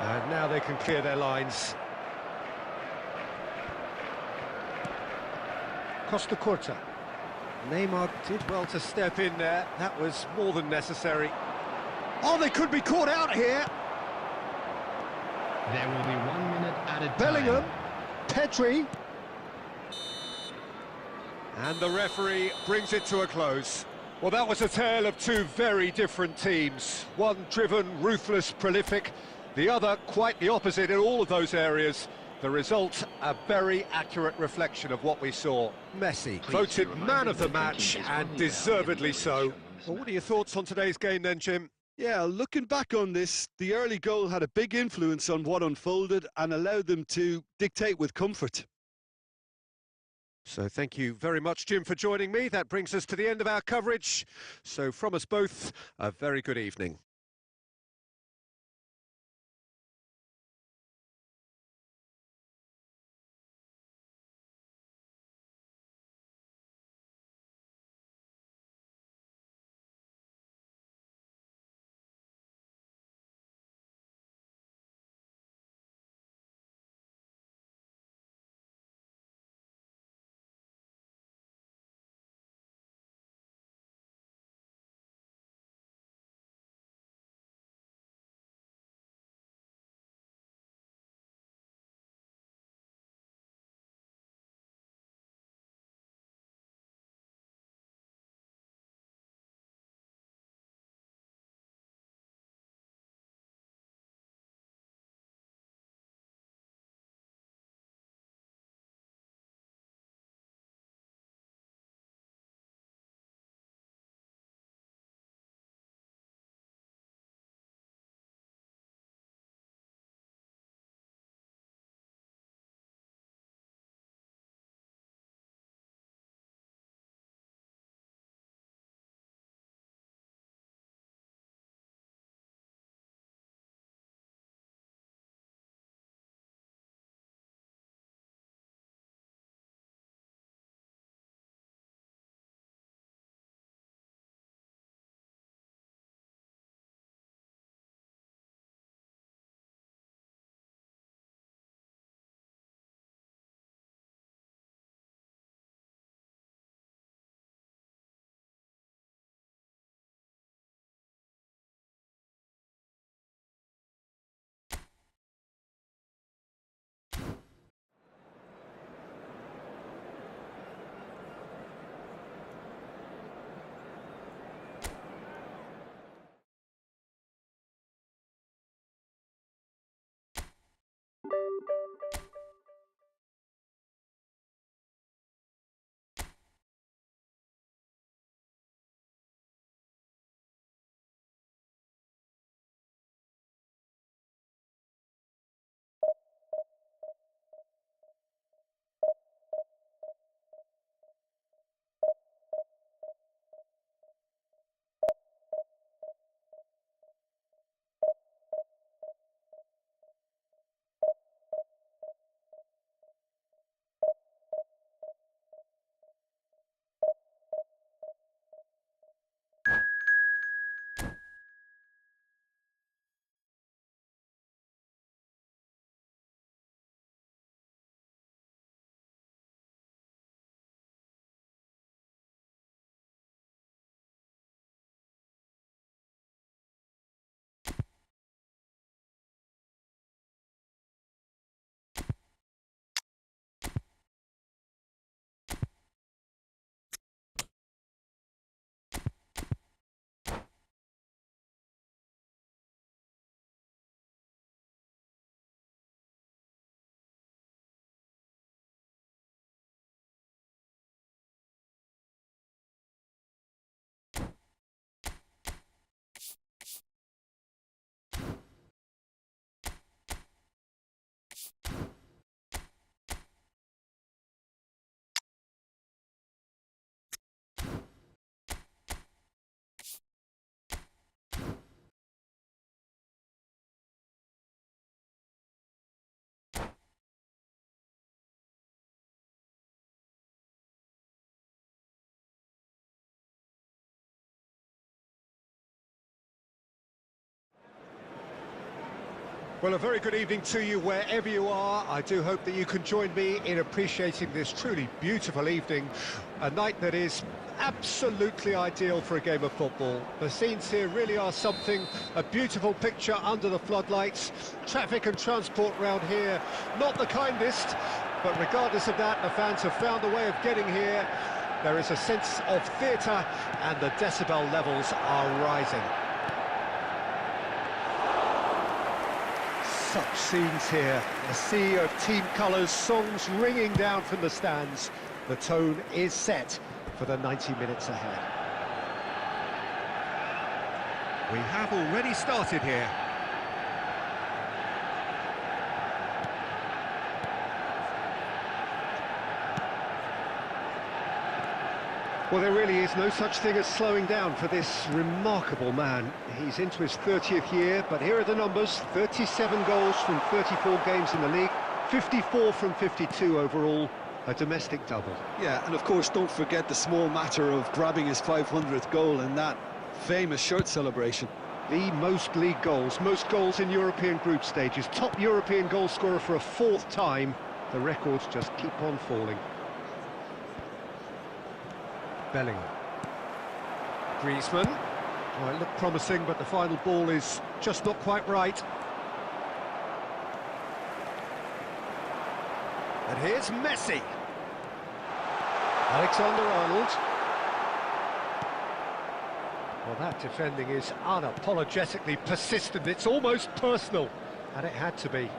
And now they can clear their lines. Costa Curta. Neymar did well to step in there. That was more than necessary. Oh, they could be caught out here. There will be 1 minute added time. Bellingham. Pedri. And the referee brings it to a close. Well, that was a tale of two very different teams. One driven, ruthless, prolific. The other quite the opposite in all of those areas. The result, a very accurate reflection of what we saw. Messi voted man of the match, and deservedly so. Well, what are your thoughts on today's game then, Jim? Yeah, looking back on this, the early goal had a big influence on what unfolded and allowed them to dictate with comfort. So thank you very much, Jim, for joining me. That brings us to the end of our coverage. So from us both, a very good evening. Well, a very good evening to you wherever you are. I do hope that you can join me in appreciating this truly beautiful evening, a night that is absolutely ideal for a game of football. The scenes here really are something, a beautiful picture under the floodlights. Traffic and transport round here, not the kindest, but regardless of that, the fans have found a way of getting here. There is a sense of theatre and the decibel levels are rising. Such scenes here, a sea of team colours, songs ringing down from the stands. The tone is set for the 90 minutes ahead. We have already started here. Well, there really is no such thing as slowing down for this remarkable man. He's into his 30th year, but here are the numbers. 37 goals from 34 games in the league, 54 from 52 overall, a domestic double. Yeah, and of course, don't forget the small matter of grabbing his 500th goal in that famous shirt celebration. The most league goals, most goals in European group stages, top European goal scorer for a fourth time. The records just keep on falling. Bellingham. Griezmann. Oh, it looked promising, but the final ball is just not quite right. And here's Messi. Alexander-Arnold. Well, that defending is unapologetically persistent. It's almost personal, and it had to be.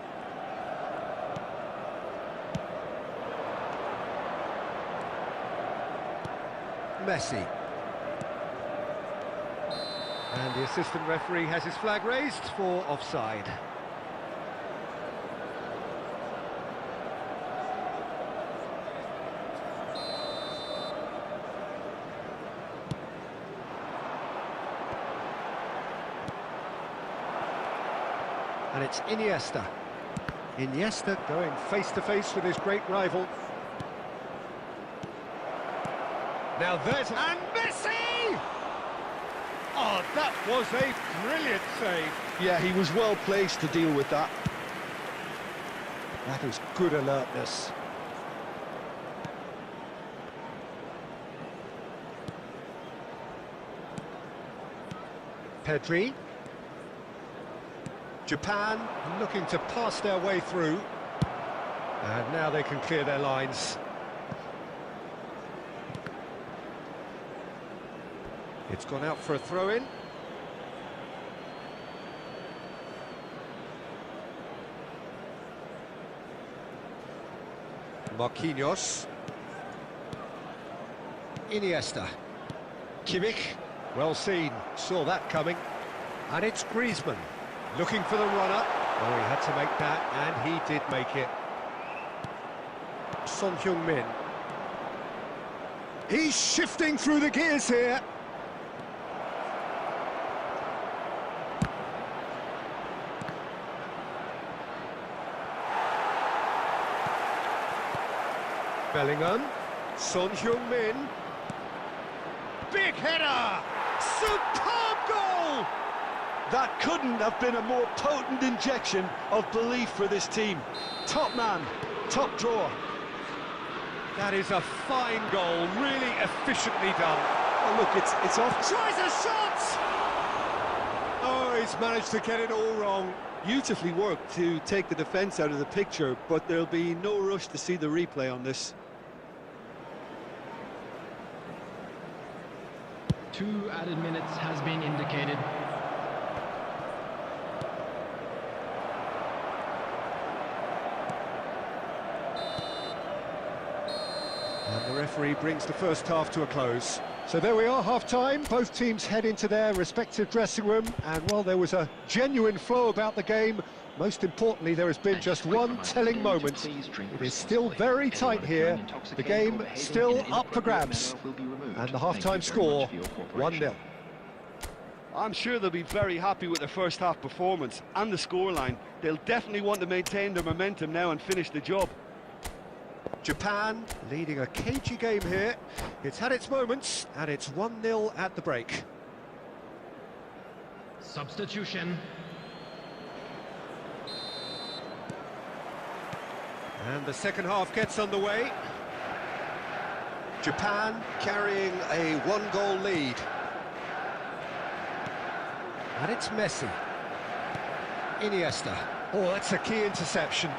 Messi. And the assistant referee has his flag raised for offside. And it's Iniesta. Iniesta going face-to-face with his great rival. Now there's... and Messi! Oh, that was a brilliant save. Yeah, he was well placed to deal with that. That is good alertness. Pedri. Japan looking to pass their way through. And now they can clear their lines. It's gone out for a throw-in. Marquinhos. Iniesta. Kimmich. Well seen. Saw that coming. And it's Griezmann. Looking for the runner. Oh, he had to make that, and he did make it. Son Heung-min. He's shifting through the gears here. Bellingham, Son Heung-min, big header, superb goal! That couldn't have been a more potent injection of belief for this team. Top man, top drawer. That is a fine goal, really efficiently done. Oh look, it's off. Tries a shot! Oh, he's managed to get it all wrong. Beautifully worked to take the defence out of the picture, but there'll be no rush to see the replay on this. 2 added minutes has been indicated. And the referee brings the first half to a close. So there we are, half-time. Both teams head into their respective dressing room, and while there was a genuine flow about the game, most importantly, there has been just one telling moment. It is still very tight here. The game still up for grabs. And the half-time score, 1-0. I'm sure they'll be very happy with their first half performance and the scoreline. They'll definitely want to maintain their momentum now and finish the job. Japan leading a cagey game here. It's had its moments, and it's 1-0 at the break. Substitution. And the second half gets underway. Japan carrying a one-goal lead. And it's Messi. Iniesta. Oh, that's a key interception.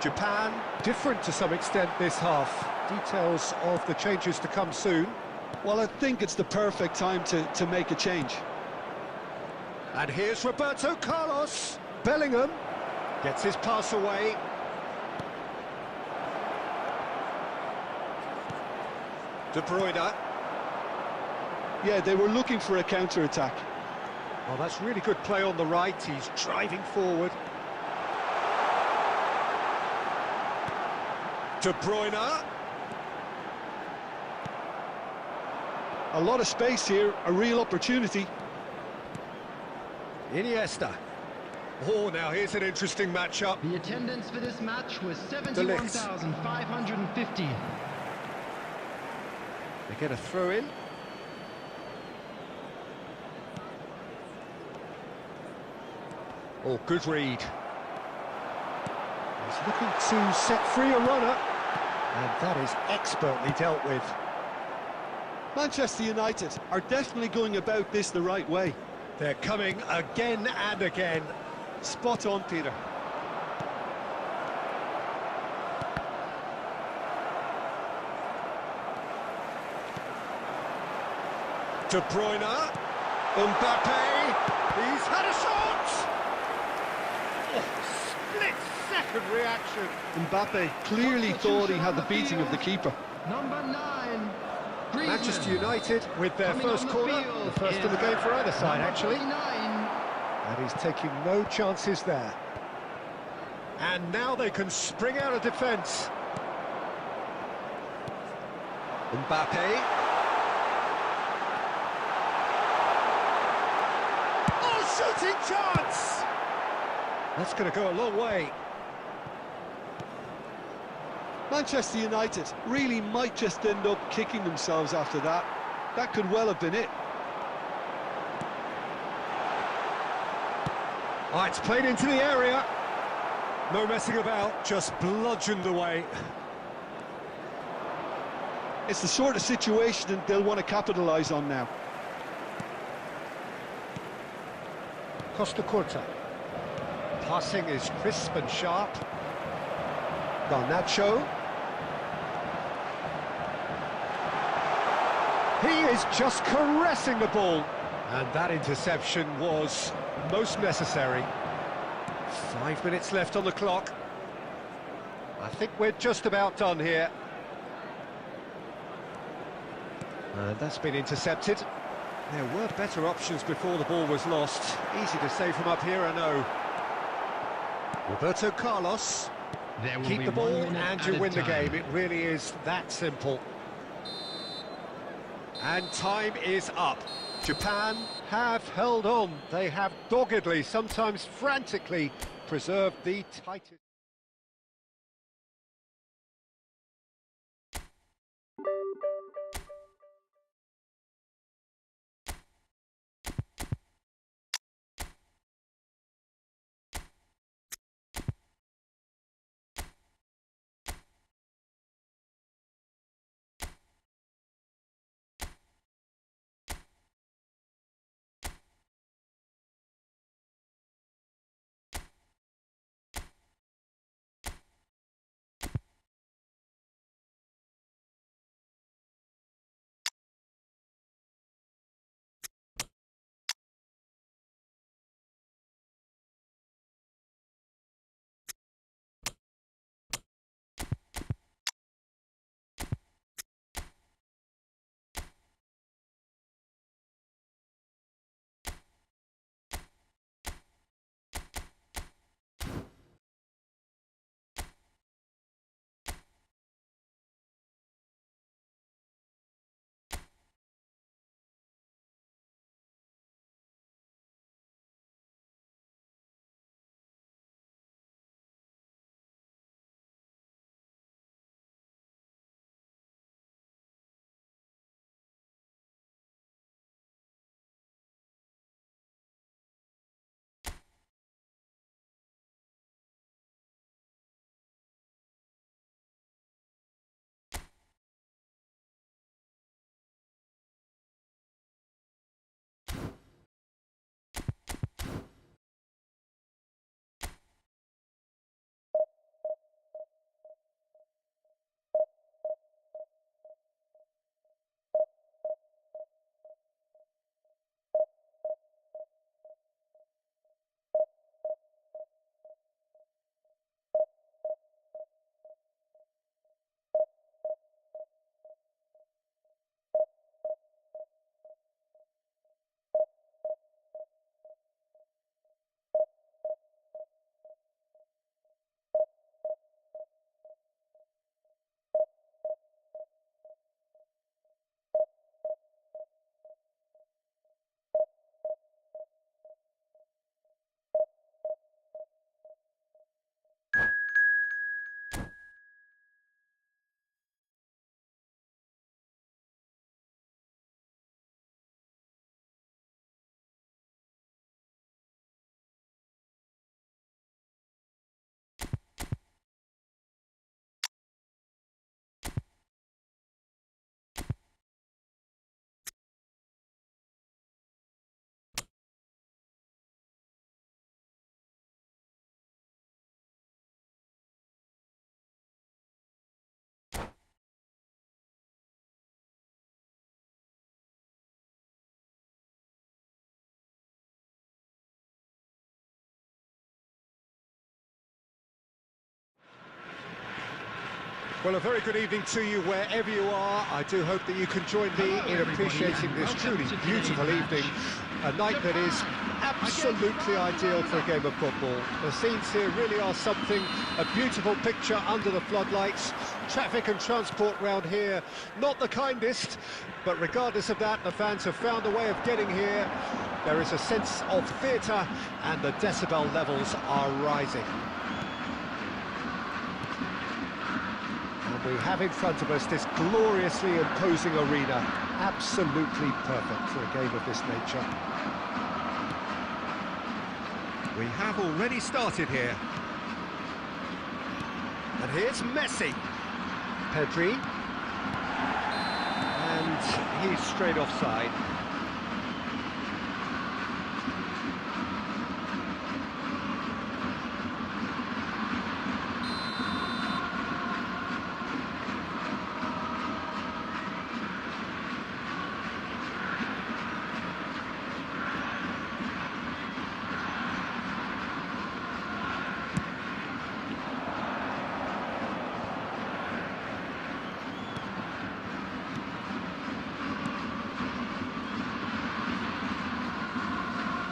Japan, different to some extent this half. Details of the changes to come soon. Well, I think it's the perfect time to make a change. And here's Roberto Carlos. Bellingham gets his pass away. De Bruyne. Yeah, they were looking for a counter-attack. Oh, that's really good play on the right. He's driving forward. De Bruyne. A lot of space here, a real opportunity. Iniesta. Oh, now here's an interesting matchup. The attendance for this match was 71,550. They get a throw in. Oh, good read. He's looking to set free a runner. And that is expertly dealt with. Manchester United are definitely going about this the right way. They're coming again and again. Spot on, Peter. De Bruyne. Mbappe. He's had a shot! Oh, split-second reaction. Mbappe clearly thought he had the beating of the keeper. Number 9, Griezmann. Manchester United with their Coming first on the corner. field The first is in the game for either side, number actually. 49. And he's taking no chances there. And now they can spring out of defence. Mbappe. Oh, shooting chance! That's going to go a long way. Manchester United really might just end up kicking themselves after that. That could well have been it. Oh, it's played into the area. No messing about, just bludgeoned away. It's the sort of situation that they'll want to capitalise on now. Costa Curta. Passing is crisp and sharp. Garnacho. He is just caressing the ball. And that interception was most necessary. 5 minutes left on the clock. I think we're just about done here. And that's been intercepted. There were better options before the ball was lost. Easy to save from up here, I know. Roberto Carlos. There will Keep be the ball 1 minute and at you a win the time. game. It really is that simple. And time is up. Japan have held on. They have doggedly, sometimes frantically, preserved the title. Well, a very good evening to you wherever you are. I do hope that you can join me in appreciating this truly beautiful evening. A night that is absolutely ideal for a game of football. The scenes here really are something, a beautiful picture under the floodlights. Traffic and transport round here, not the kindest, but regardless of that, the fans have found a way of getting here. There is a sense of theatre and the decibel levels are rising. We have in front of us this gloriously imposing arena, absolutely perfect for a game of this nature. We have already started here. And here's Messi. Pedri. And he's straight offside.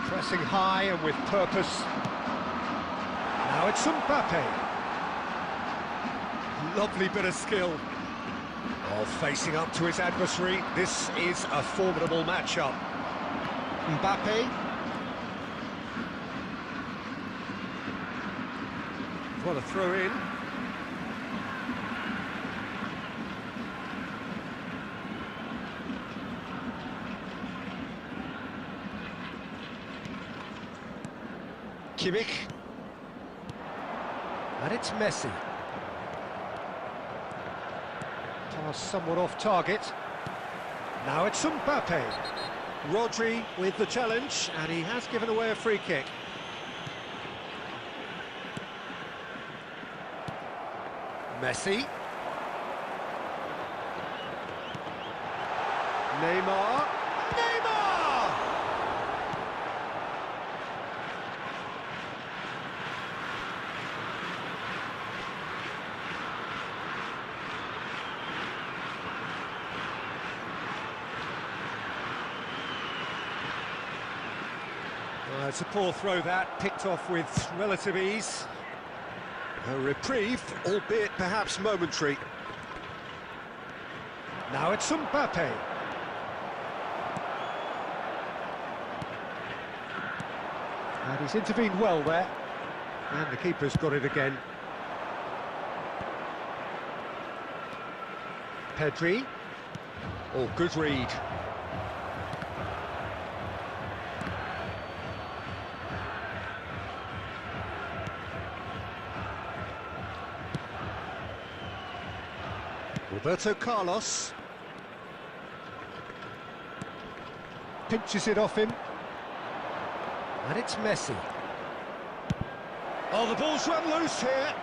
Pressing high and with purpose. Now it's Mbappe. Lovely bit of skill. Oh, facing up to his adversary. This is a formidable matchup. Mbappe. What a throw in. Kimmich. And it's Messi. Pass somewhat off target. Now it's Mbappe. Rodri with the challenge, and he has given away a free kick. Messi. Neymar. It's a poor throw that, picked off with relative ease. A reprieve, albeit perhaps momentary. Now it's Mbappe. And he's intervened well there. And the keeper's got it again. Pedri. Oh, good read. Roberto Carlos pinches it off him, and it's Messi. Oh, the ball's run loose here.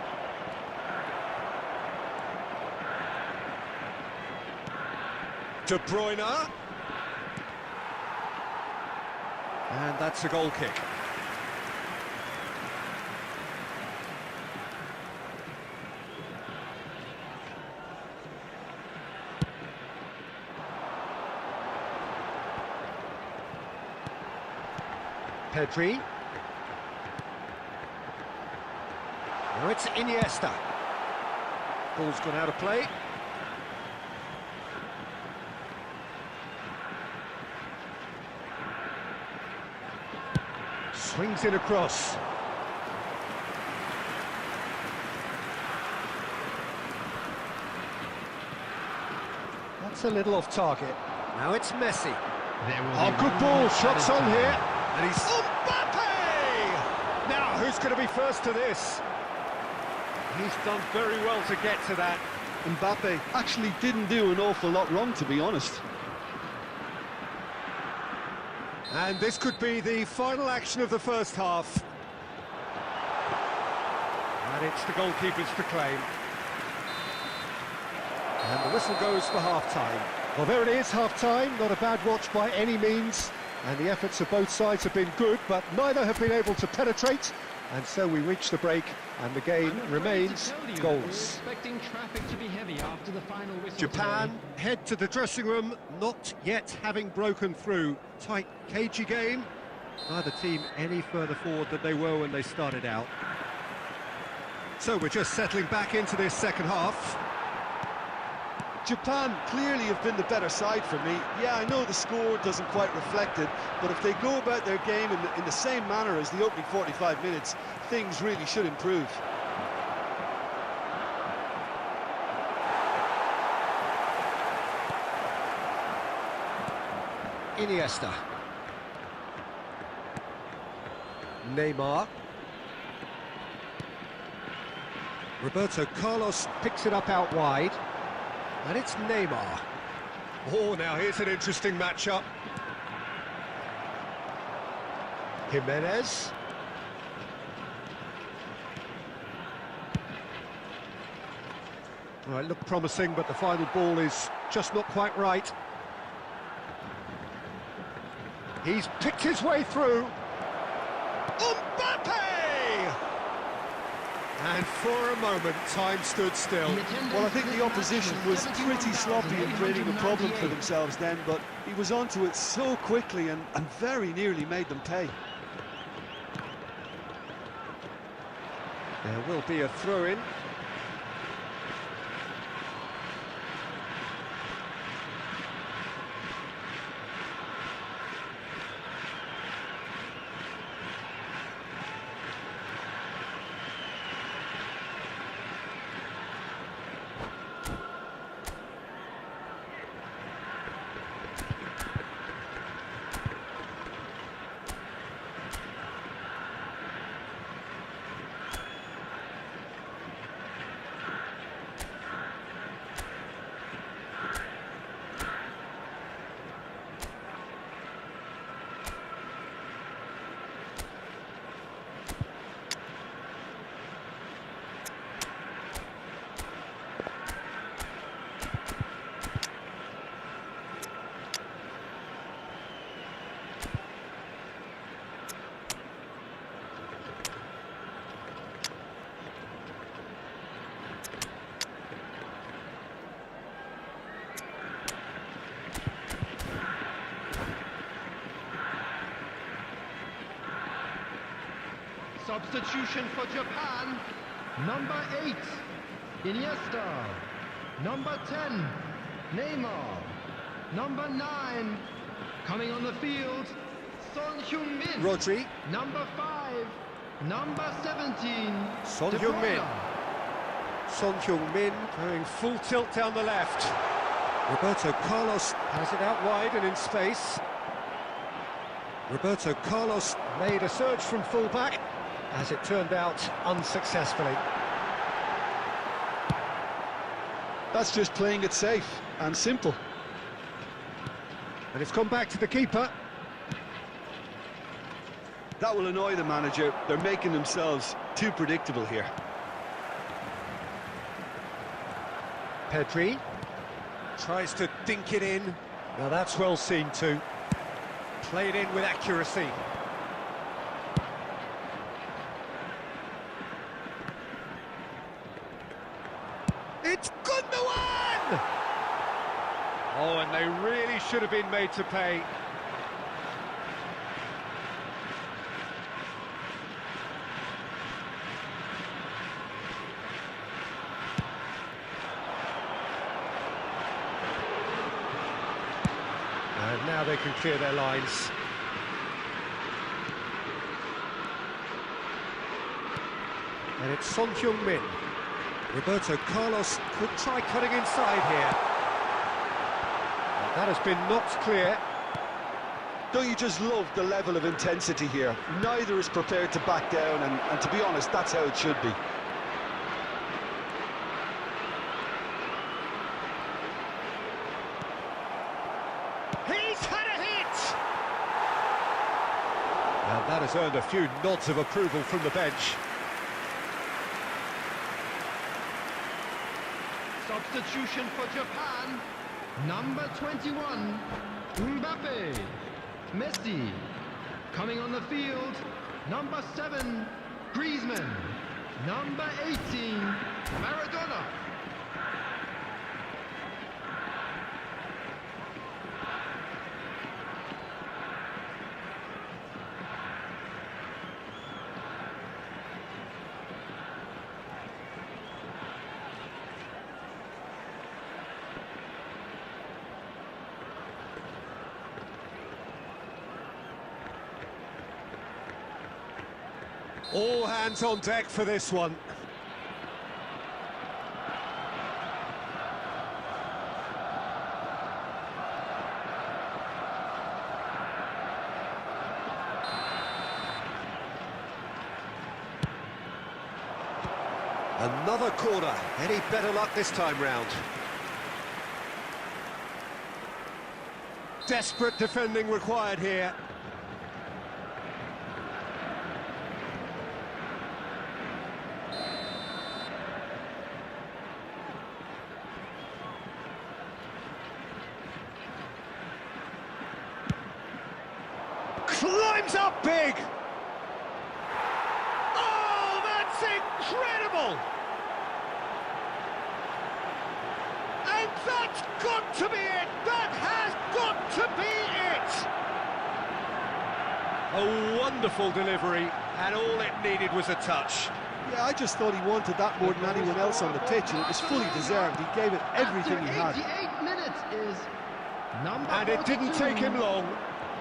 De Bruyne, and that's a goal kick. Pedri. Now it's Iniesta. Ball's gone out of play. Swings it across. That's a little off target. Now it's Messi. Oh, good ball. Shots on here. And he's... Mbappe! Now, who's going to be first to this? He's done very well to get to that. Mbappe actually didn't do an awful lot wrong, to be honest. And this could be the final action of the first half. And it's the goalkeeper's to claim. And the whistle goes for half-time. Well, there it is, half-time. Not a bad watch by any means. And the efforts of both sides have been good, but neither have been able to penetrate. And so we reach the break, and the game remains goals. Expecting traffic to be heavy after the final whistle. Japan head to the dressing room, not yet having broken through. Tight, cagey game. Neither team any further forward than they were when they started out. So we're just settling back into this second half. Japan clearly have been the better side for me. Yeah, I know the score doesn't quite reflect it, but if they go about their game in the same manner as the opening 45 minutes, things really should improve. Iniesta. Neymar. Roberto Carlos picks it up out wide. And it's Neymar. Oh, now here's an interesting matchup. Jimenez. Well, it looked promising, but the final ball is just not quite right. He's picked his way through. Mbappe! And for a moment, time stood still. Well, I think the opposition was pretty sloppy in creating a problem for themselves then, but he was onto it so quickly and very nearly made them pay. There will be a throw-in. Substitution for Japan. Number 8, Iniesta. Number 10, Neymar. Number 9, coming on the field, Son Heung-min. Rodri. Number 5, number 17, Son De Heung-min. Bruyne. Son Heung-min going full tilt down the left. Roberto Carlos has it out wide and in space. Roberto Carlos made a surge from full-back. As it turned out, unsuccessfully. That's just playing it safe and simple. And it's gone back to the keeper. That will annoy the manager. They're making themselves too predictable here. Pedri tries to dink it in. Now that's well seen too. Played in with accuracy. It's Gundogan! Oh, and they really should have been made to pay. And now they can clear their lines. And it's Son Heung-min. Roberto Carlos could try cutting inside here. That has been knocked clear. Don't you just love the level of intensity here? Neither is prepared to back down, and to be honest, that's how it should be. He's had a hit! And that has earned a few nods of approval from the bench. Substitution for Japan. Number 21, Mbappe. Messi. Coming on the field, number 7, Griezmann. Number 18, Maradona. All hands on deck for this one. Another corner. Any better luck this time round? Desperate defending required here. Climbs up big! Oh, that's incredible! And that's got to be it! That has got to be it! A wonderful delivery, and all it needed was a touch. Yeah, I just thought he wanted that more than anyone else on the pitch, and it was fully deserved. He gave it everything he had. 88 minutes is number And it didn't 42. take him long.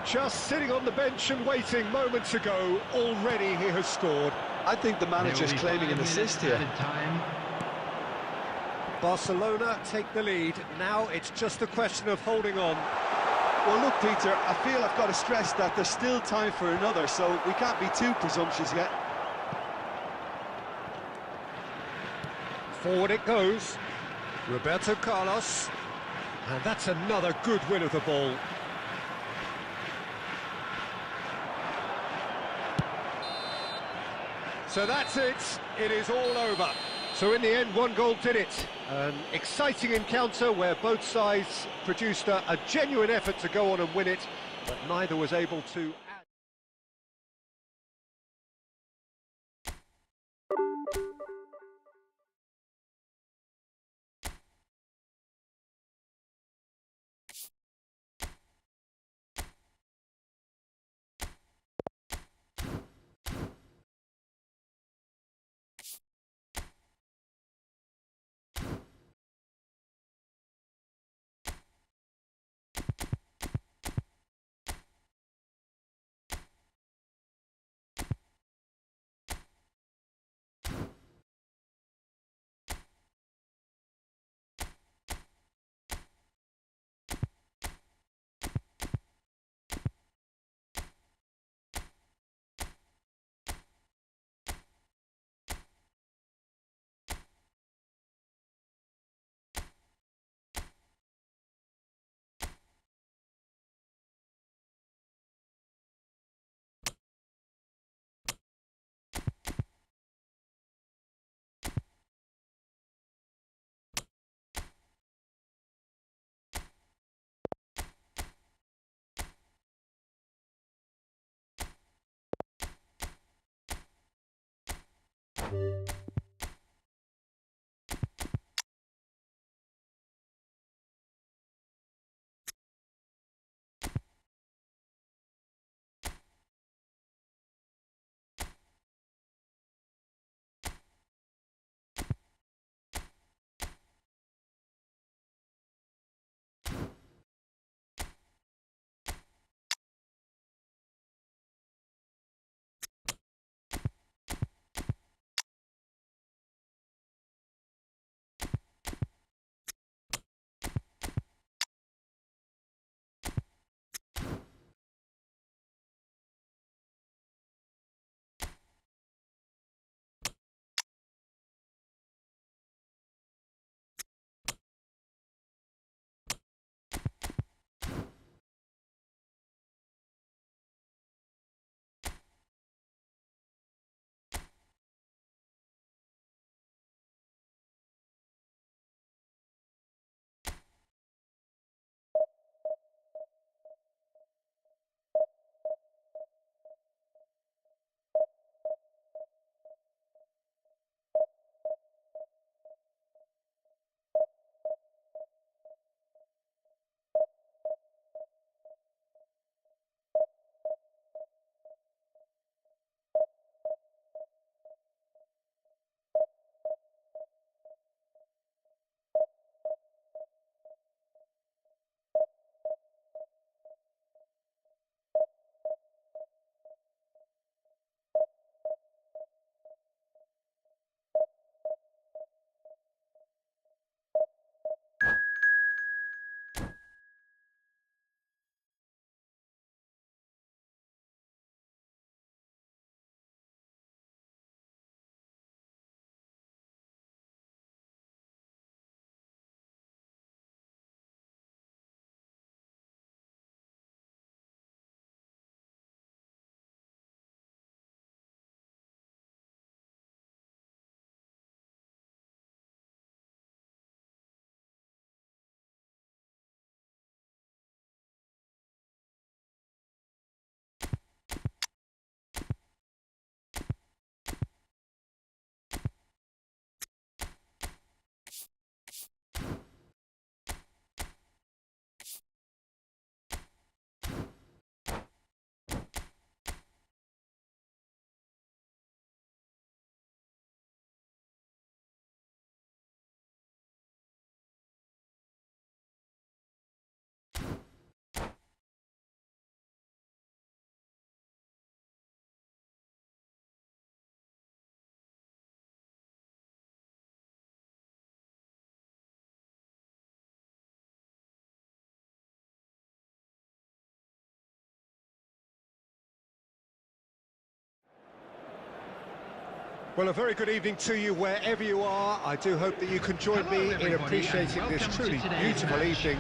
Just sitting on the bench and waiting moments ago, already he has scored. I think the manager's There will be claiming 5 an assist minutes here. added time. Barcelona take the lead. Now it's just a question of holding on. Well, look, Peter, I feel I've got to stress that there's still time for another, so we can't be too presumptuous yet. Forward it goes. Roberto Carlos. And that's another good win of the ball. So that's it. It is all over. So in the end, one goal did it. An exciting encounter where both sides produced a genuine effort to go on and win it, but neither was able to Well, a very good evening to you wherever you are. I do hope that you can join me in appreciating this truly beautiful evening.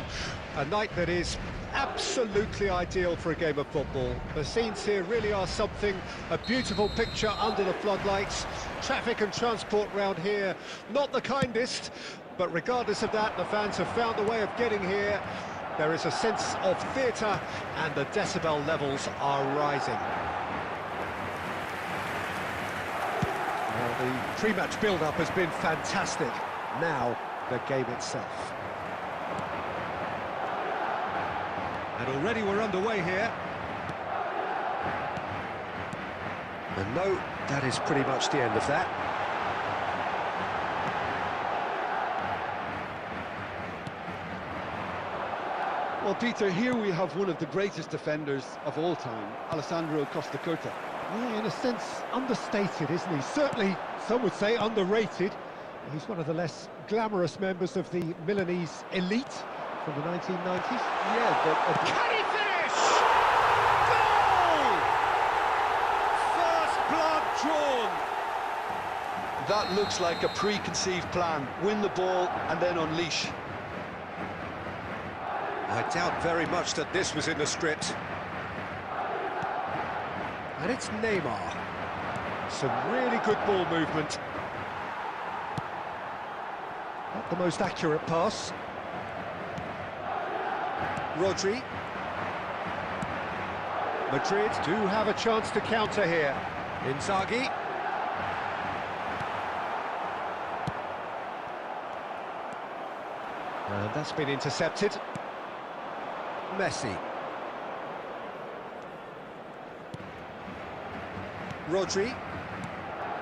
A night that is absolutely ideal for a game of football. The scenes here really are something, a beautiful picture under the floodlights. Traffic and transport round here, not the kindest, but regardless of that, the fans have found a way of getting here. There is a sense of theatre and the decibel levels are rising. Well, the pre-match build-up has been fantastic. Now, the game itself. And already we're underway here. And no, that is pretty much the end of that. Well, Peter, here we have one of the greatest defenders of all time, Alessandro Costa Curta. Yeah, in a sense, understated, isn't he? Certainly, some would say underrated. He's one of the less glamorous members of the Milanese elite from the 1990s. Yeah, but... Can he finish? Goal! First blood drawn. that looks like a preconceived plan. Win the ball and then unleash. I doubt very much that this was in the script. And it's Neymar. Some really good ball movement. Not the most accurate pass. Rodri. Madrid do have a chance to counter here. Inzaghi. And that's been intercepted. Messi. Rodri.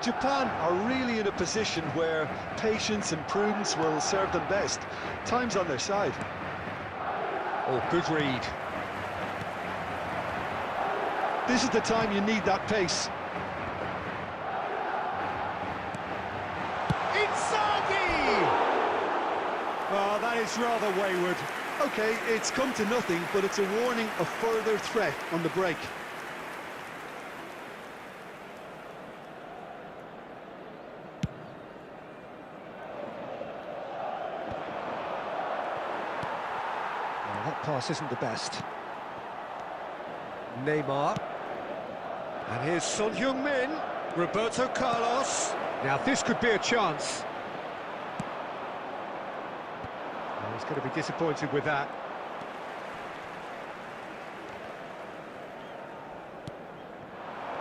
Japan are really in a position where patience and prudence will serve them best. Time's on their side. Oh, good read. This is the time you need that pace. Inzaghi! Well, that is rather wayward. Okay, it's come to nothing, but it's a warning of further threat on the break. Well, that pass isn't the best. Neymar. And here's Son Heung-min. Roberto Carlos. Now, this could be a chance. Well, he's going to be disappointed with that.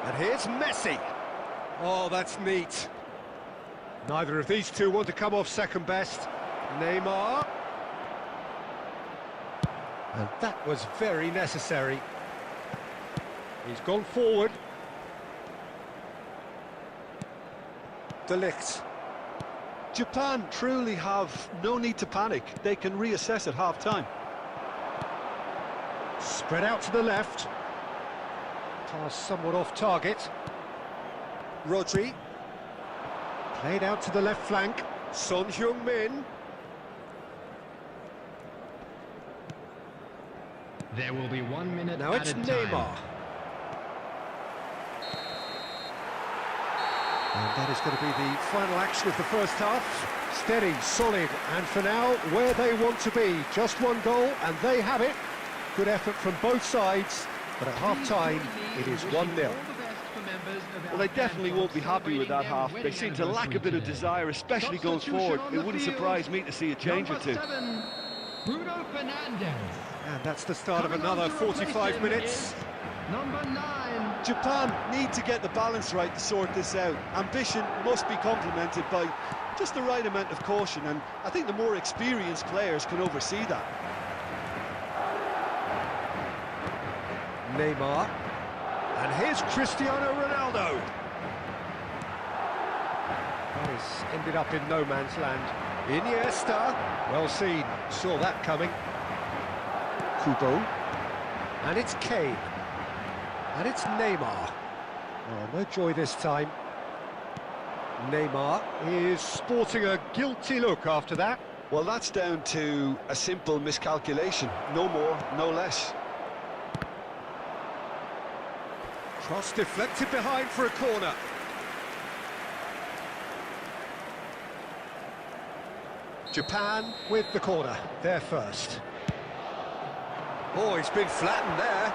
And here's Messi. Oh, that's neat. Neither of these two want to come off second best. Neymar. And that was very necessary. He's gone forward. De Ligt. Japan truly have no need to panic. They can reassess at half-time. Spread out to the left. Pass somewhat off target. Rodri. Played out to the left flank. Son Heung-min. There will be 1 minute Now it's Neymar. And that is going to be the final action of the first half. Steady, solid, and for now, where they want to be. Just one goal, and they have it. Good effort from both sides, but at half-time, it is 1-0. Well, they definitely won't be happy with that half. They seem to lack a bit of desire, especially going forward. It wouldn't surprise me to see a change or two. Bruno Fernandes. And that's the start of another 45 minutes. Number 9. Japan need to get the balance right to sort this out. Ambition must be complemented by just the right amount of caution, and I think the more experienced players can oversee that. Neymar. And here's Cristiano Ronaldo. That has ended up in no man's land. Iniesta. Well seen. Saw that coming. Kubo. And it's Kane. And it's Neymar. Oh, no joy this time. Neymar is sporting a guilty look after that. Well, that's down to a simple miscalculation. No more, no less. Cross deflected behind for a corner. Japan with the corner, they're first. Oh, he's been flattened there.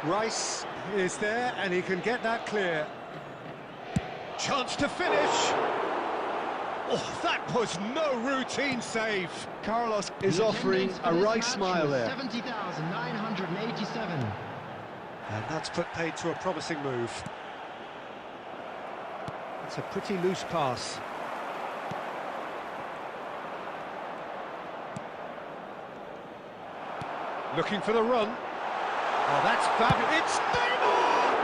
Rice is there, and he can get that clear. Chance to finish. Oh, that was no routine save. Carlos is offering a right smile there. 70,987. And that's put paid to a promising move. It's a pretty loose pass. Looking for the run. Oh, that's fabulous. It's Neymar!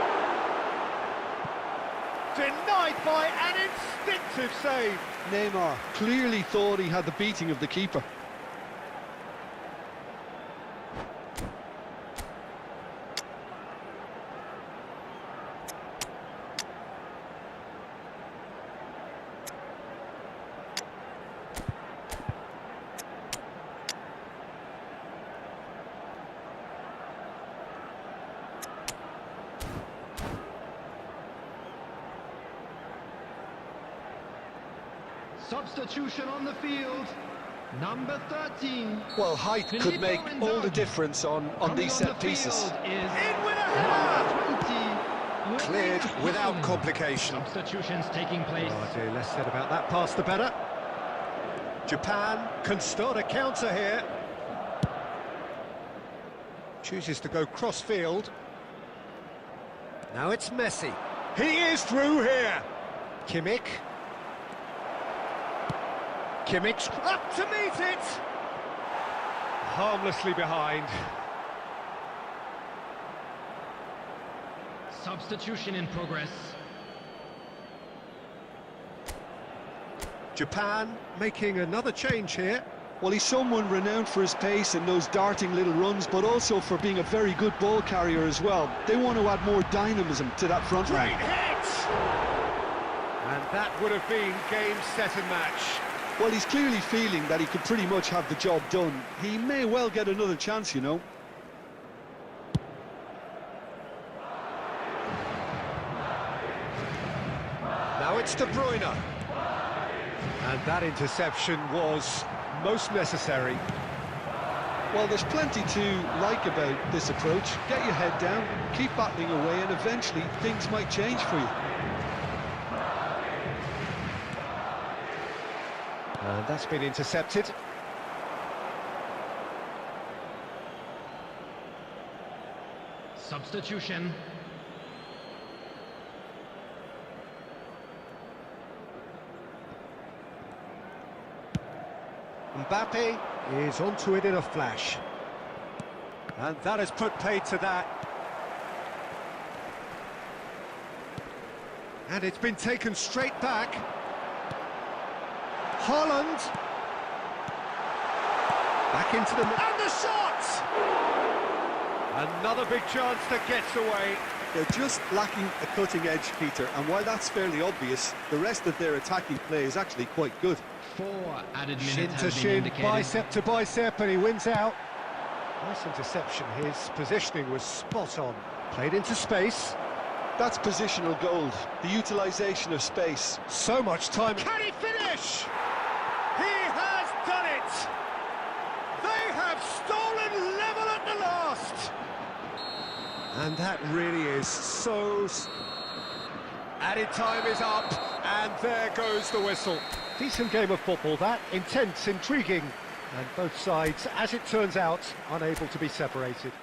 Denied by an instinctive save. Neymar clearly thought he had the beating of the keeper. Substitution on the field. Number 13. Well, height could make all the difference on these set pieces. In with a header! Cleared without complication. Substitutions taking place. Oh dear, less said about that pass the better. Japan can start a counter here. Chooses to go cross-field. Now it's Messi. He is through here. Kimmich. Kimmich up to meet it. Harmlessly behind. Substitution in progress. Japan making another change here. Well, he's someone renowned for his pace and those darting little runs, but also for being a very good ball carrier as well. They want to add more dynamism to that front line. Great hit! And that would have been game, set and match. Well, he's clearly feeling that he could pretty much have the job done. He may well get another chance, you know. Now it's De Bruyne. And that interception was most necessary. Well, there's plenty to like about this approach. Get your head down, keep battling away, and eventually things might change for you. And that's been intercepted. Substitution. Mbappe is onto it in a flash. And that has put paid to that. And it's been taken straight back. Holland. Back into the... And the shot! Another big chance that gets away. They're just lacking a cutting edge, Peter, and while that's fairly obvious, the rest of their attacking play is actually quite good. 4 added minutes Shin to have been shin, indicated. bicep to bicep, and he wins out. Nice interception. His positioning was spot on. Played into space. That's positional gold, the utilisation of space. So much time. Can he finish? He has done it! They have stolen level at the last! And that really is so... Added time is up, and there goes the whistle. Decent game of football, that. Intense, intriguing, and both sides, as it turns out, unable to be separated.